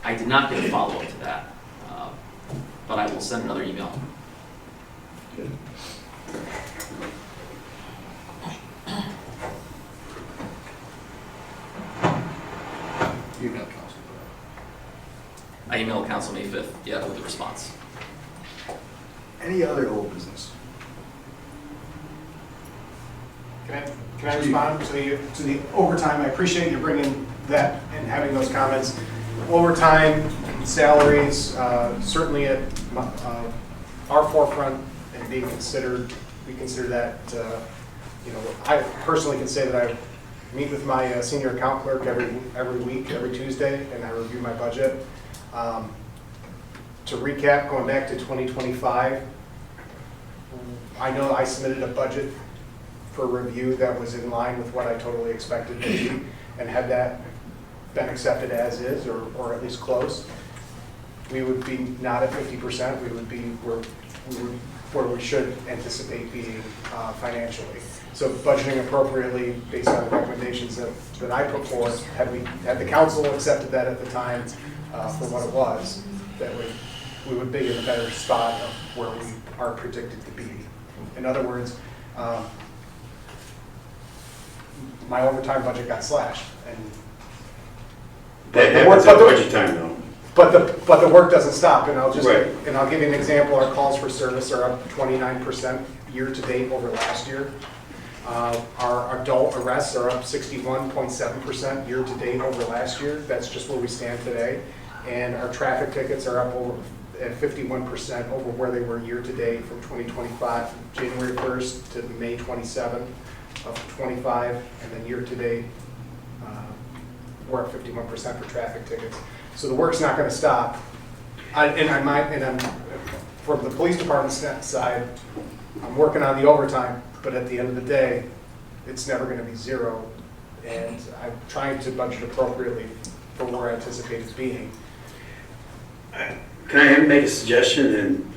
I did not get a follow-up to that, but I will send another email.
Good.
You got counsel for that.
I emailed council May 5th, yeah, with the response.
Any other old business? Can I respond to the overtime? I appreciate you bringing that and having those comments. Overtime, salaries, certainly at our forefront and being considered. We consider that, I personally can say that I meet with my senior account clerk every week, every Tuesday, and I review my budget. To recap, going back to 2025, I know I submitted a budget for review that was in line with what I totally expected to be, and had that been accepted as is, or at least close, we would be not at 50%, we would be where we should anticipate being financially. So budgeting appropriately based on the recommendations that I put forth, had the council accepted that at the time for what it was, that we would be in a better spot of where we are predicted to be. In other words, my overtime budget got slashed, and
That happens at budget time though.
but the work doesn't stop, and I'll
Right.
give you an example. Our calls for service are up 29% year to date over last year. Our adult arrests are up 61.7% year to date over last year. That's just where we stand today. And our traffic tickets are up over at 51% over where they were year to date from 2025, from January 1st to May 27th of 25, and then year to date, we're at 51% for traffic tickets. So the work's not going to stop. I'm from the police department side, I'm working on the overtime, but at the end of the day, it's never going to be zero. And I'm trying to budget appropriately for where I anticipate it being.
Can I make a suggestion? And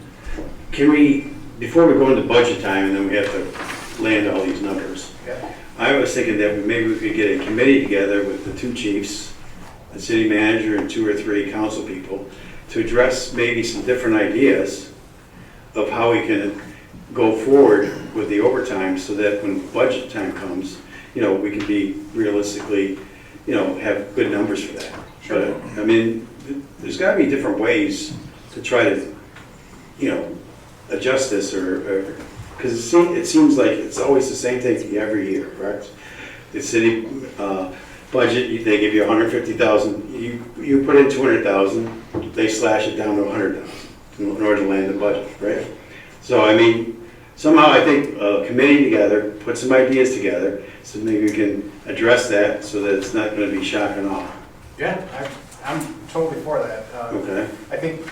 can we, before we go into budget time and then we have to land all these numbers,
Yeah.
I was thinking that maybe we could get a committee together with the two chiefs, the city manager, and 2 or 3 council people to address maybe some different ideas of how we can go forward with the overtime so that when budget time comes, we can be realistically, have good numbers for that.
Sure.
But, I mean, there's got to be different ways to try to, adjust this or because it seems like it's always the same thing every year, correct? The city budget, they give you 150,000, you put in 200,000, they slash it down to 100,000 in order to land the budget, right? So I mean, somehow I think a committee together, put some ideas together, so maybe we can address that so that it's not going to be shock and awe.
Yeah, I'm totally for that.
Okay.
I think,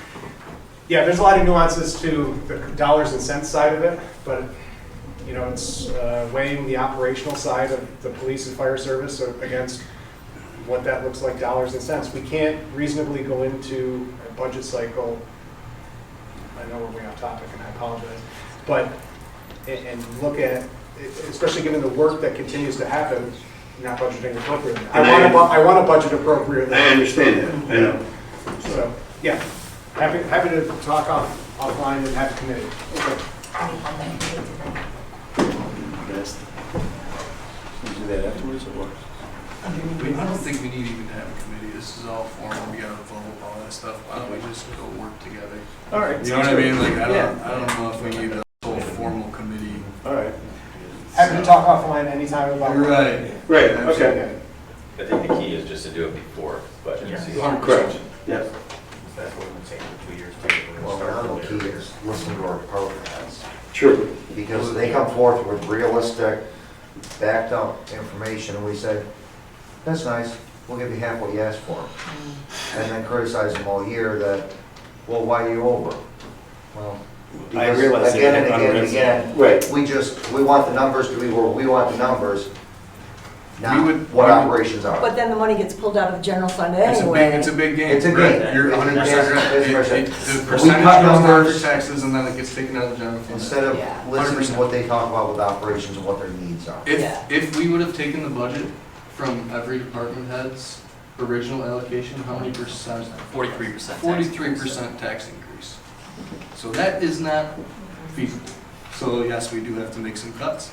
yeah, there's a lot of nuances to the dollars and cents side of it, but, it's weighing the operational side of the police and fire service against what that looks like dollars and cents. We can't reasonably go into a budget cycle, I know we're way off topic and I apologize, but, and look at, especially given the work that continues to happen, not budgeting appropriately. I want to budget appropriately.
I understand that, I know.
So, yeah, happy to talk offline and have a committee.
Yes. Do that afterwards or what?
I don't think we need even to have a committee. This is all formal. We got to vote all that stuff. Why don't we just go work together?
All right.
You know what I mean? Like I don't know if we need a whole formal committee.
All right.
Happy to talk offline anytime about.
Right.
Right, okay.
I think the key is just to do it before budget season.
Correct. Yes.
That's what we're saying for 2 years. We're
Well,
gonna
now
start
the key
earlier.
is listen to our department heads,
True.
because they come forth with realistic, backed up information, and we say, that's nice, we'll give you half what you asked for. And then criticize them all year that, well, why are you over? Well,
I
because
realize
again and
that.
again and again,
Right.
we want the numbers to be where we want the numbers, not what
But
operations are.
then the money gets pulled out of the general fund
It's
anyway.
a big game.
It's a
right?
game.
You're
It's a
100%
game.
right.
It's a percent.
The
We
percentage
cut
goes down
numbers.
for taxes and then it gets taken out of the general fund.
Instead of
Yeah.
listening to
100%.
what they talk about with operations and what their needs are.
If we would have taken the budget from every department head's original allocation, how many percent?
43%.
43% tax increase. So that is not feasible. So yes, we do have to make some cuts.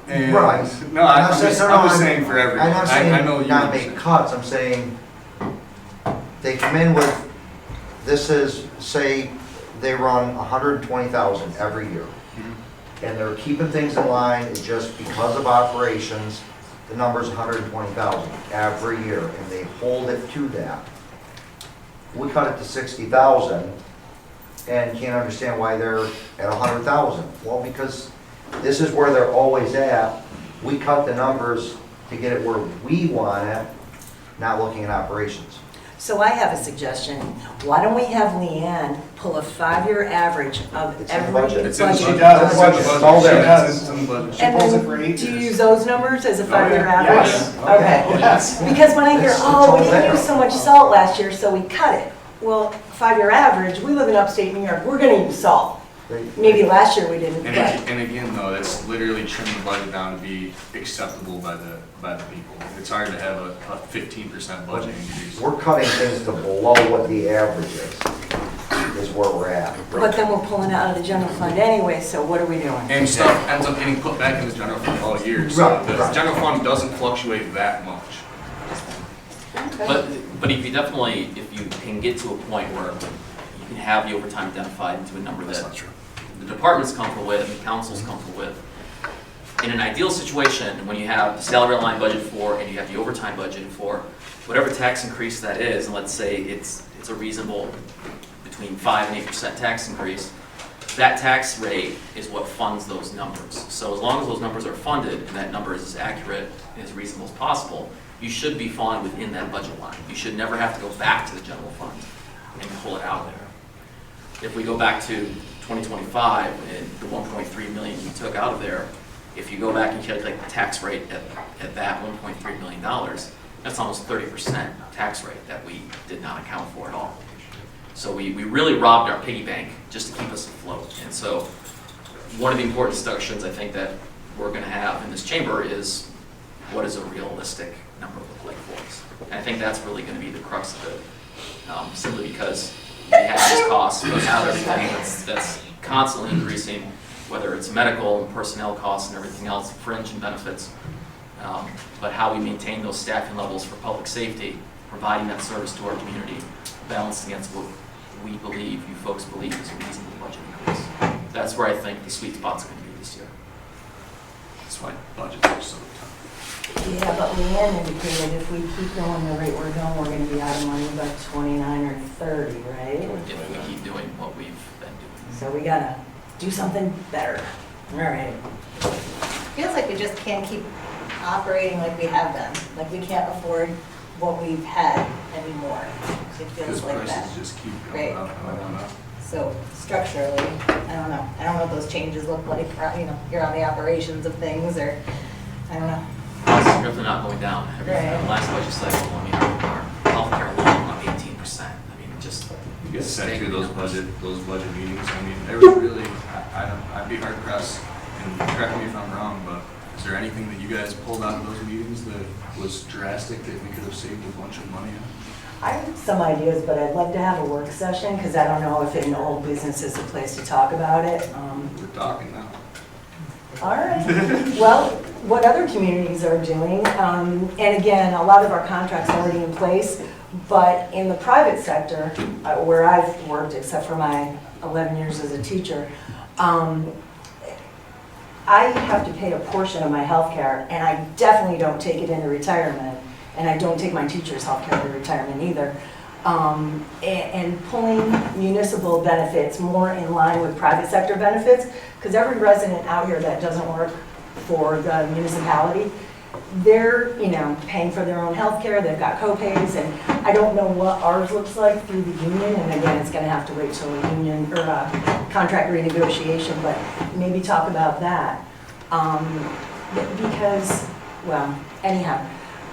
And
Right.
No, I'm just saying for everyone.
I'm not
I know
saying
you
not
understand.
make cuts, I'm saying they come in with, this is, say, they run 120,000 every year. And they're keeping things in line, it's just because of operations, the number's 120,000 every year, and they hold it to that. We cut it to 60,000 and can't understand why they're at 100,000. Well, because this is where they're always at. We cut the numbers to get it where we want it, not looking at operations.
So I have a suggestion. Why don't we have Leanne pull a 5-year average of
It's in the
every
budget.
It's in the
She
budget.
does.
It's in the budget.
It's all there.
She does. It's in the budget.
And
pulls it
then,
for 8
do you
years.
use those numbers as a 5-year
yeah.
average?
Yes.
Okay.
Yes.
Because when I hear,
It's
oh, we
all
didn't
there.
use so much salt last year, so we cut it. Well, 5-year average, we live in upstate New York, we're gonna use salt. Maybe last year we didn't,
And,
but,
and again, though, that's literally trimming the budget down to be acceptable by the people. It's hard to have a 15% budget increase.
We're cutting things to below what the average is where we're at.
but then we're pulling it out of the general fund anyway, so what are we doing?
And stuff ends up getting put back in the general fund all year, so
Right,
the
right.
general fund doesn't fluctuate that much.
But if you definitely, if you can get to a point where you can have the overtime identified into a number that the department's comfortable with, and the council's comfortable with, in an ideal situation, when you have the salary line budget for, and you have the overtime budget for, whatever tax increase that is, and let's say it's a reasonable between 5 and 8% tax increase, that tax rate is what funds those numbers. So as long as those numbers are funded, and that number is as accurate and as reasonable as possible, you should be falling within that budget line. You should never have to go back to the general fund and pull it out of there. If we go back to 2025 and the 1.3 million you took out of there, if you go back and calculate the tax rate at that $1.3 million, that's almost 30% tax rate that we did not account for at all. So we really robbed our piggy bank just to keep us afloat. And so one of the important discussions I think that we're going to have in this chamber is what does a realistic number look like for us? And I think that's really going to be the crux of it, simply because we have these costs, but now everything that's constantly increasing, whether it's medical and personnel costs and everything else, fringe and benefits, but how we maintain those staffing levels for public safety, providing that service to our community, balanced against what we believe, you folks believe, is a reasonable budget increase. That's where I think the sweet spot's going to be this year.
That's why budgets are so tough.
Yeah, but Leanne indicated if we keep going the rate we're going, we're gonna be out of money by 29 or 30, right?
If we keep doing what we've been doing.
So we gotta do something better. All right.
Feels like we just can't keep operating like we have been. Like we can't afford what we've had anymore. It
Because
feels like that.
prices just keep
Right.
going up and up and up.
So structurally, I don't know. I don't know what those changes look like, you know, you're on the operations of things or, I don't know.
Costs are definitely not going down.
Right.
Last budget cycle, I mean, our healthcare alone up 18%. I mean, just.
You guys sat through those budget meetings, I mean, there was really, I'd be hard pressed, and correct me if I'm wrong, but is there anything that you guys pulled out of those meetings that was drastic that we could have saved a bunch of money on?
I have some ideas, but I'd love to have a work session because I don't know if in old business is a place to talk about it.
We're talking now.
All right. Well, what other communities are doing, and again, a lot of our contracts are already in place, but in the private sector, where I've worked, except for my 11 years as a teacher, I have to pay a portion of my health care, and I definitely don't take it into retirement, and I don't take my teacher's health care to retirement either. And pulling municipal benefits more in line with private sector benefits, because every resident out here that doesn't work for the municipality, they're, you know, paying for their own health care, they've got co-pays, and I don't know what ours looks like through the union, and again, it's gonna have to wait till a union, or a contract renegotiation, but maybe talk about that. Because, well, anyhow,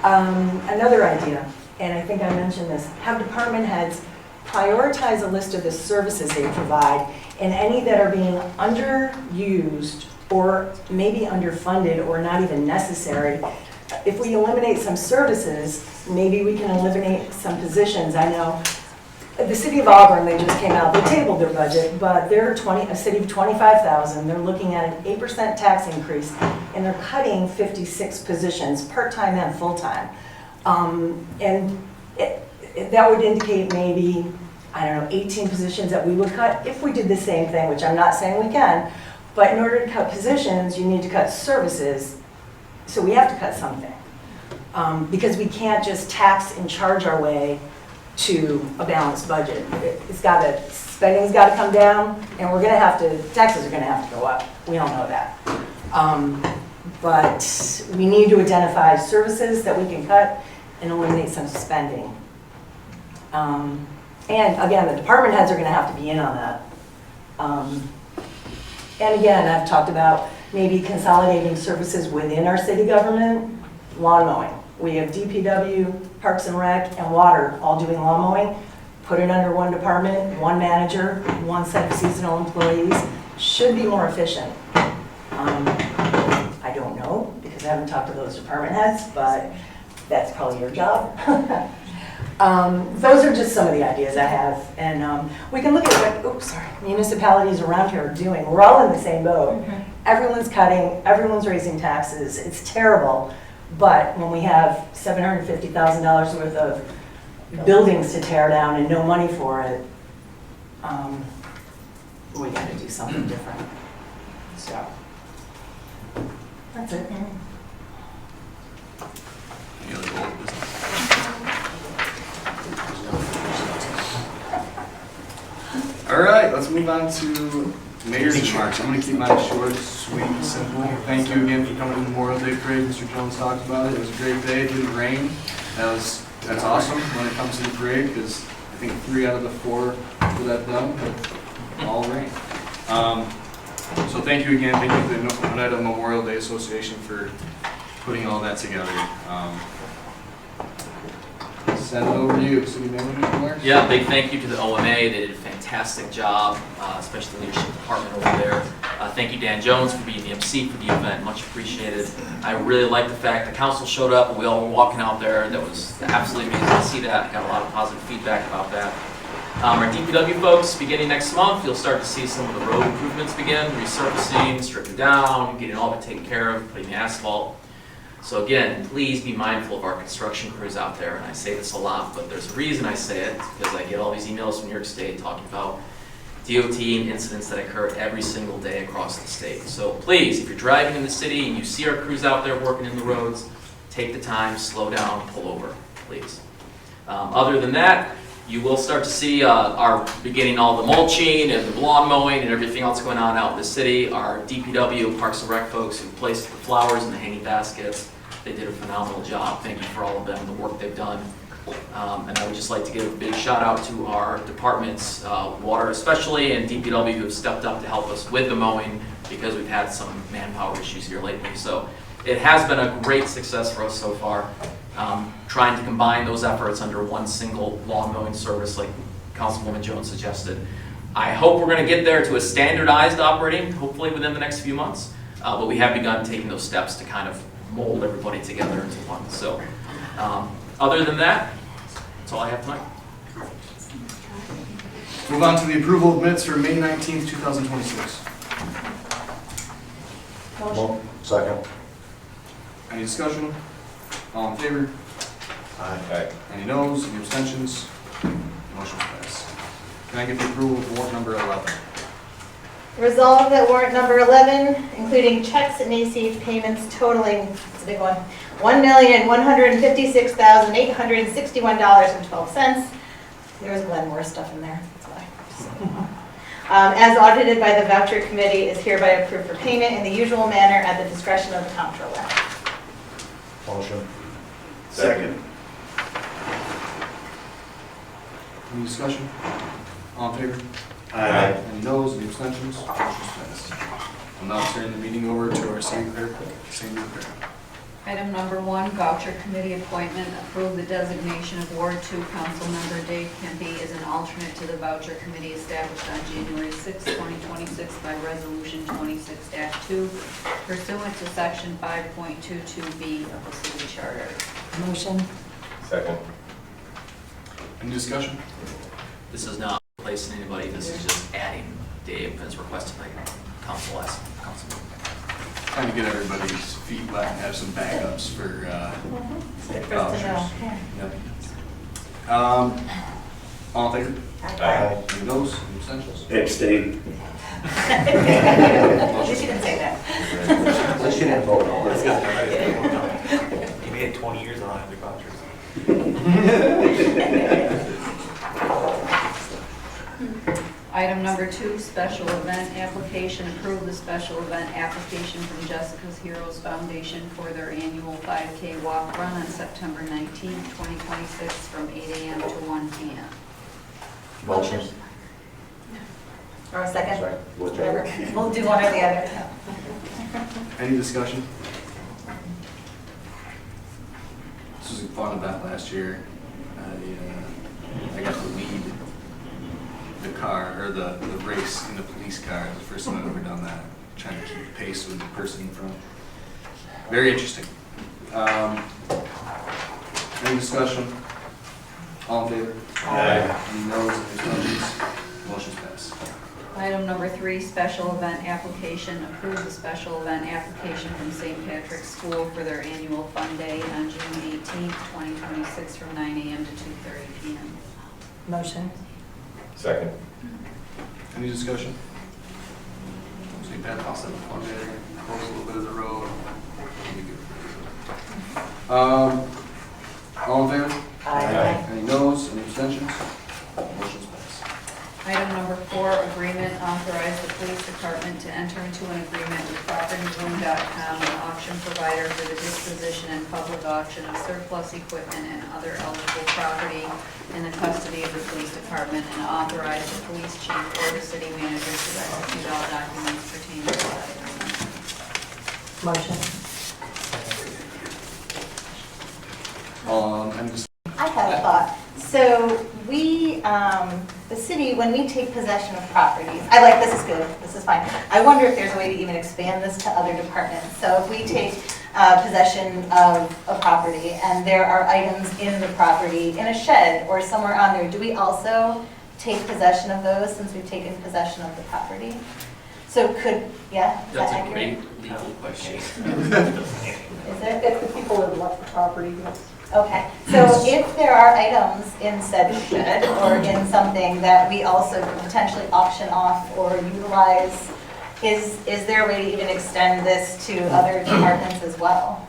another idea, and I think I mentioned this, have department heads prioritize a list of the services they provide, and any that are being underused or maybe underfunded or not even necessary. If we eliminate some services, maybe we can eliminate some positions. I know the city of Auburn, they just came out, they tabled their budget, but they're a city of 25,000. They're looking at an 8% tax increase, and they're cutting 56 positions, part-time and full-time. And that would indicate maybe, I don't know, 18 positions that we would cut if we did the same thing, which I'm not saying we can, but in order to cut positions, you need to cut services, so we have to cut something. Because we can't just tax and charge our way to a balanced budget. Spending's got to come down, and taxes are gonna have to go up. We all know that. But we need to identify services that we can cut and eliminate some spending. And again, the department heads are gonna have to be in on that. And again, I've talked about maybe consolidating services within our city government, lawn mowing. We have DPW, Parks and Rec, and Water all doing lawn mowing. Put it under one department, one manager, one set of seasonal employees. Should be more efficient. I don't know, because I haven't talked to those department heads, but that's probably your job. Those are just some of the ideas I have, and we can look at what municipalities around here are doing. We're all in the same boat. Everyone's cutting, everyone's raising taxes. It's terrible, but when we have $750,000 worth of buildings to tear down and no money for it, we got to do something different. So that's it.
Any other old business? All right, let's move on to mayor's remarks. I'm going to keep mine short, sweet, and simple. Thank you again for coming to the Memorial Day Parade. Mr. Jones talked about it. It was a great day. It didn't rain. That's awesome when it comes to the parade, because I think 3 out of the 4 for that done all rain. So thank you again. Thank you to the Oneida Memorial Day Association for putting all that together. Send it over to you, City Manager.
Yeah, big thank you to the OMA. They did a fantastic job, especially the leadership department over there. Thank you, Dan Jones, for being the MC for the event. Much appreciated. I really like the fact the council showed up and we all were walking out there. That was absolutely amazing to see that. I got a lot of positive feedback about that. Our DPW folks, beginning next month, you'll start to see some of the road improvements begin, resurfacing, stripping down, getting all of it taken care of, putting the asphalt. So again, please be mindful of our construction crews out there, and I say this a lot, but there's a reason I say it, because I get all these emails from New York State talking about DOT and incidents that occur every single day across the state. So please, if you're driving in the city and you see our crews out there working in the roads, take the time, slow down, pull over, please. Other than that, you will start to see our beginning all the mulching and the lawn mowing and everything else going on out in the city. Our DPW, Parks and Rec folks who placed the flowers in the hanging baskets, they did a phenomenal job. Thank you for all of them, the work they've done. And I would just like to give a big shout out to our departments, Water especially, and DPW, who have stepped up to help us with the mowing because we've had some manpower issues here lately. So it has been a great success for us so far. Trying to combine those efforts under one single lawn mowing service like Councilwoman Jones suggested. I hope we're going to get there to a standardized operating, hopefully within the next few months, but we have begun taking those steps to kind of mold everybody together into one. So other than that, that's all I have tonight.
Move on to the approval of minutes for May 19th, 2026.
Motion.
Second.
Any discussion? All in favor?
Aye.
Any noes? Any abstentions? Motion passed. Can I get the approval of warrant number 11?
Resolved that warrant number 11, including checks and AC payments totaling, it's a big one, $1,156,861.12. There was Glenmore stuff in there, that's why. As audited by the voucher committee, is hereby approved for payment in the usual manner at the discretion of the comptroller.
Motion.
Second.
Any discussion? All in favor?
Aye.
Any noes? Any abstentions? Motion passed. I'll now turn the meeting over to our city clerk, Sandy Clerk.
Item number 1, voucher committee appointment. Approve the designation of Ward 2 council member Dave Kempe as an alternate to the voucher committee established on January 6, 2026 by resolution 26-2 pursuant to section 5.22B of the city charter.
Motion.
Second.
Any discussion?
This is not replacing anybody, this is just adding Dave as requested by council last council.
Trying to get everybody's feet wet and have some backups for
It's good for us to know.
vouchers. Yep. All in favor?
Aye.
Any noes? Any abstentions?
Abstain.
At least you didn't say that.
At least you didn't vote on it.
You made it 20 years and I don't have the vouchers.
Item number 2, special event application. Approve the special event application from Jessica's Heroes Foundation for their annual 5K walk run on September 19th, 2026 from 8 a.m. to 1 p.m.
Motion. Or a second?
Second.
Whatever. We'll do one or the other.
Any discussion? This was a fun event last year. I got to lead the car, or the race in the police car. It was the first time I've ever done that. Trying to keep pace with the person in front. Very interesting. Any discussion? All in favor?
Aye.
Any noes, any abstentions? Motion's passed.
Item number 3, special event application. Approve the special event application from St. Patrick's School for their annual fun day on June 18th, 2026 from 9 a.m. to 2:30 p.m.
Motion.
Second.
Any discussion? St. Pat, I'll set the fun day, close a little bit of the road. All in favor?
Aye.
Any noes, any abstentions? Motion's passed.
Item number 4, agreement. Authorize the police department to enter into an agreement with PropertyBoom.com, an auction provider for the disposition and public auction of surplus equipment and other eligible property in the custody of the police department, and authorize the police chief or the city manager to execute all documents pertaining to that agreement.
Motion.
Any discussion?
I have a thought. So we, the city, when we take possession of properties, I like, this is good, this is fine. I wonder if there's a way to even expand this to other departments. So if we take possession of a property and there are items in the property, in a shed or somewhere on there, do we also take possession of those since we've taken possession of the property? So could, yeah? is
That's
that
a
accurate?
great legal question.
Is it?
If the people have left the property, yes.
Okay, so if there are items in said shed or in something that we also could potentially auction off or utilize, is there a way to even extend this to other departments as well?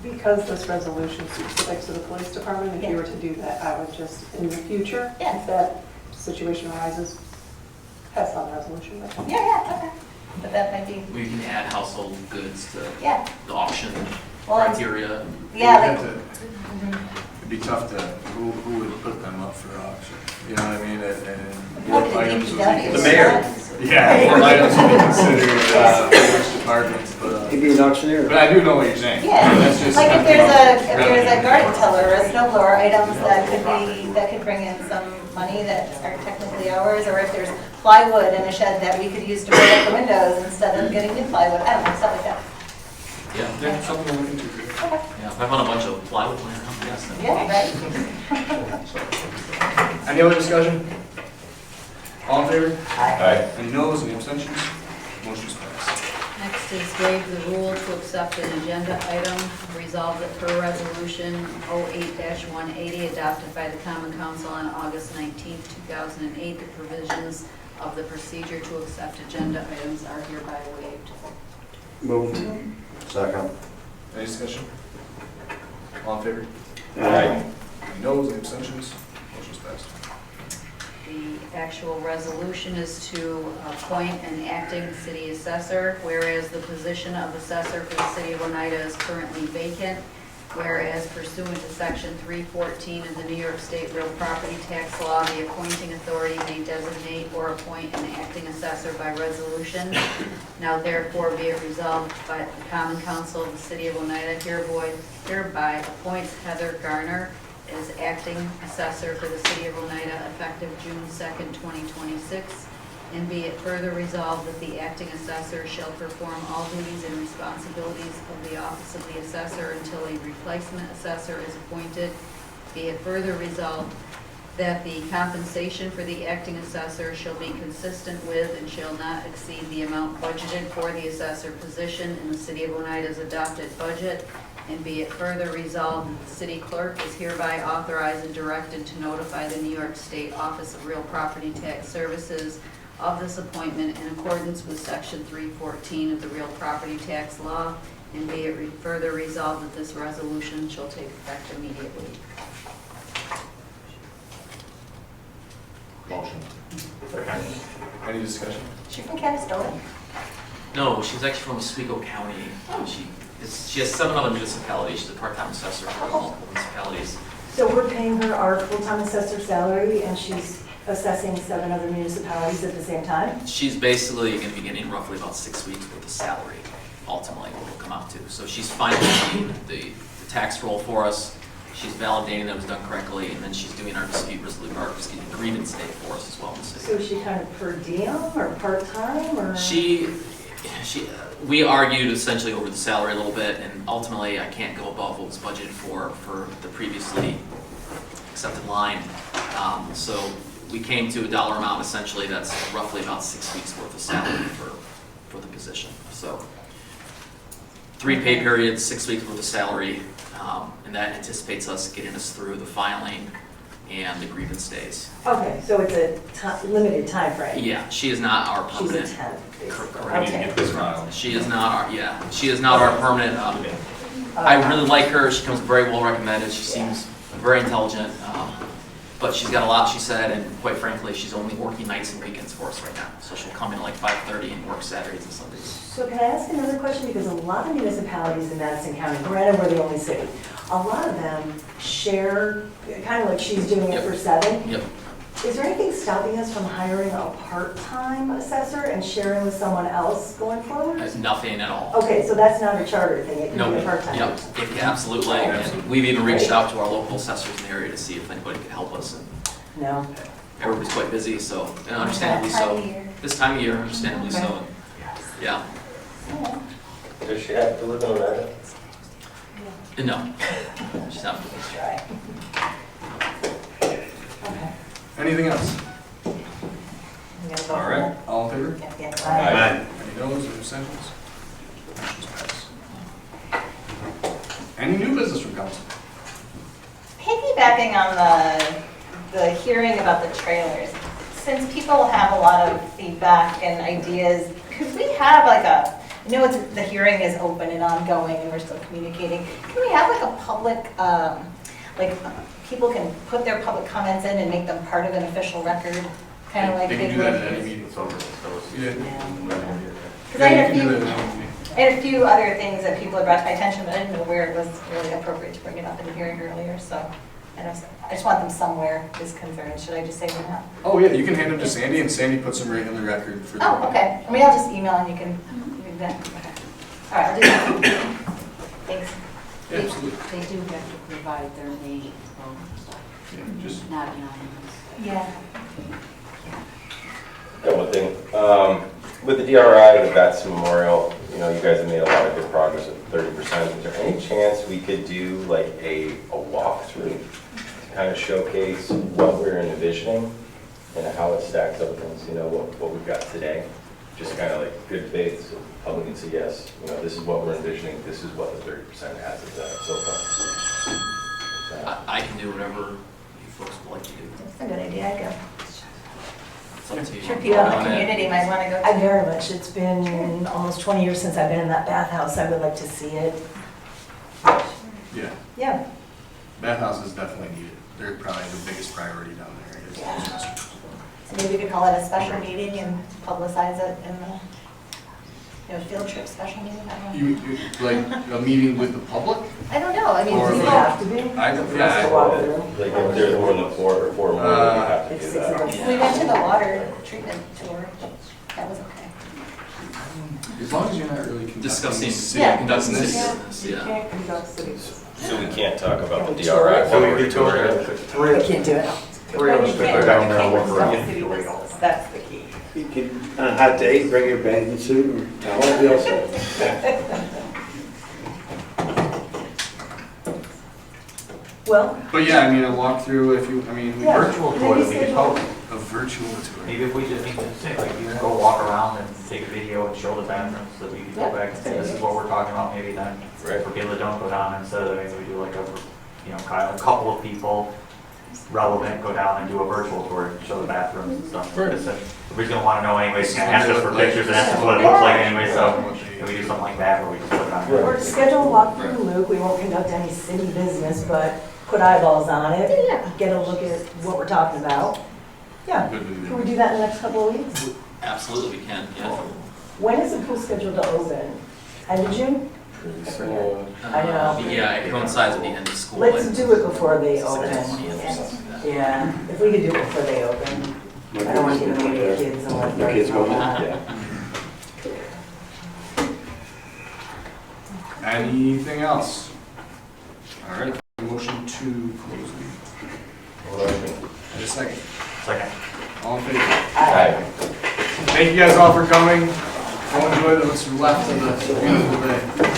Because this resolution is specific to the police department, if you were to do that, I would just, in the future,
Yeah.
if that situation arises, have some resolution.
Yeah, okay. But that might be,
We can add household goods to
yeah.
the auction
Well,
criteria.
Yeah,
It'd be tough to, who would put them up for auction? You know what I mean? And
What
what
the
items would
DPW
be
is,
considered? Yeah, what items would be considered, which departments, but.
He'd be an auctioneer.
But I do know what you're saying.
Yeah,
That's just.
like if there's a garden tiller or a snow blower, items that could bring in some money that are technically ours, or if there's plywood in a shed that we could use to break up the windows instead of getting new plywood, I don't know, stuff like that.
Yeah, there's something to look into. Yeah, if I found a bunch of plywood laying around, yes. then-
Yeah, right?
Any other discussion? All in favor?
Aye.
Any noes, any abstentions? Motion's passed.
Next is waive the rule to accept an agenda item. Resolved that per resolution 08-180 adopted by the Common Council on August 19, 2008, the provisions of the procedure to accept agenda items are hereby waived.
Moved.
Second.
Any discussion? All in favor?
Aye.
Any noes, any abstentions? Motion's passed.
The actual resolution is to appoint an acting city assessor, whereas the position of assessor for the city of Oneida is currently vacant, whereas pursuant to section 314 of the New York State Real Property Tax Law, the appointing authority may designate or appoint an acting assessor by resolution. Now therefore be it resolved by the Common Council of the city of Oneida hereby appoints Heather Garner as acting assessor for the city of Oneida effective June 2nd, 2026. And be it further resolved that the acting assessor shall perform all duties and responsibilities of the office of the assessor until a replacement assessor is appointed. Be it further resolved that the compensation for the acting assessor shall be consistent with and shall not exceed the amount budgeted for the assessor position in the city of Oneida's adopted budget. And be it further resolved that the city clerk is hereby authorized and directed to notify the New York State Office of Real Property Tax Services of this appointment in accordance with section 314 of the Real Property Tax Law. And be it further resolved that this resolution shall take effect immediately.
Motion.
Any discussion?
She from Canastota?
No, she's actually from Oswego County. She has 7 other municipalities. She's a part-time assessor for multiple municipalities.
So we're paying her our full-time assessor salary, and she's assessing 7 other municipalities at the same time?
She's basically going to be getting roughly about 6 weeks worth of salary, ultimately, what it'll come out to. So she's finalizing the tax roll for us. She's validating that it was done correctly, and then she's doing our grievance day for us as well in the city.
So is she kind of per diem or part-time, or?
We argued essentially over the salary a little bit, and ultimately I can't go above what was budgeted for the previously accepted line. So we came to a dollar amount essentially that's roughly about 6 weeks worth of salary for the position. So 3 pay periods, 6 weeks worth of salary, and that anticipates us getting us through the filing and the grievance days.
Okay, so it's a limited time frame.
Yeah, she is not our permanent.
She's a temp, basically.
Correct.
Okay.
She is not our permanent. I really like her. She comes very well recommended. She seems very intelligent, but she's got a lot, she said, and quite frankly, she's only working nights and weekends for us right now. So she'll come in at like 5:30 and work Saturdays and Sundays.
So can I ask another question? Because a lot of municipalities in Madison County, granted we're the only city, a lot of them share, kind of like she's doing it for 7.
Yep.
Is there anything stopping us from hiring a part-time assessor and sharing with someone else going forward?
Nothing at all.
Okay, so that's not a charter thing, it
No,
can be a part-time.
yep, absolutely. And we've even reached out to our local assessors in the area to see if anybody could help us. And
No.
everybody's quite busy, so, and understandably so. This time of year, understandably so. And, yeah.
Does she have to live in Oneida?
No. She's not.
Anything else?
All
right. All in favor?
Yeah.
Aye.
Any noes or abstentions? Motion's passed. Any new business from council?
Piggybacking on the hearing about the trailers, since people have a lot of feedback and ideas, could we have like I know the hearing is open and ongoing and we're still communicating, can we have like a public, people can put their public comments in and make them part of an official record, kind of like
They
they
can do that at
would?
any meeting. Yeah.
Because I had a
You can
few.
do that at any meeting.
I had a few other things that people had brought to my attention, but I didn't know where it was really appropriate to bring it up in the hearing earlier, so I just want them somewhere is concerned. Should I just say them now?
Oh, yeah, you can hand them to Sandy, and Sandy puts them right in the record for the.
Oh, okay. I mean, I'll just email and you can do that. Okay. All right, I'll do that. Thanks.
Yeah, absolutely.
They do have to provide their name,
Yeah, just,
not anonymous.
Yeah.
Got one thing. With the DRI, the Vets Memorial, you guys have made a lot of good progress at 30%. Is there any chance we could do like a walkthrough to kind of showcase what we're envisioning and how it stacks up against, what we've got today? Just kind of like good faith, so the public can say, yes, this is what we're envisioning, this is what the 30% has of that so far.
I can do whatever you folks would like to do.
That's a good idea. I'd go.
It's up to you.
Sure, people in the community might want to go.
I very much, it's been almost 20 years since I've been in that bathhouse, I would like to see it.
yeah,
Yeah.
bathhouse is definitely needed. They're probably the biggest priority down there. is
Yeah.
those restrooms.
So maybe we could call it a special meeting and publicize it in the, field trip special meeting. I don't know.
You, like, a meeting with the public?
I don't know. I mean,
Or
Does it
like-
have to be?
Yeah,
Like if there's more than 4 or 4 more, we have to
It's
do
6 of
that.
us.
we went to the water treatment tour. That was okay.
as long as you're not really
Discussing,
city
conducting city
business.
business,
You
yeah.
can't conduct cities.
So we can't talk about the
Can we
DRI.
tour it?
while we're touring it?
I can't do it.
Three of us
go down there and look around.
City business, that's the key.
You can, on a hot day, bring your bathing suit or towel, be all set.
Well,
But yeah, I mean, a walkthrough,
Yeah.
Virtual tour that we could host.
a virtual tour.
Maybe if we just say, like, you can go walk around and take a video and show the bathrooms, so we can go back and say, this is what we're talking about, maybe then,
Right.
for people that don't go down, instead of, maybe we do like kind of a couple of people relevant, go down and do a virtual tour, show the bathrooms and stuff.
Right.
Because everybody's gonna wanna know anyways, you're gonna ask us for pictures and ask us what it looks like anyway, so if we do something like that, where we just put it on.
or schedule a walkthrough, Luke, we won't conduct any city business, but put eyeballs on it.
Yeah.
Get a look at what we're talking about. Yeah,
Good with you.
can we do that in the next couple of weeks?
Absolutely, we can, yeah.
When is the pool scheduled to open? End of June? I know.
Yeah, it coincides with the end of school.
Let's
like,
do it before they
it's like
open.
the 20th or something like that.
Yeah, if we could do it before they open. I don't want to get away with kids and let
The kids
them
go
know
home,
that.
yeah.
Anything else? All right, motion to close the meeting. And a second.
Second.
All in favor?
Aye.
Thank you guys all for coming. Go enjoy what's left of the beautiful day.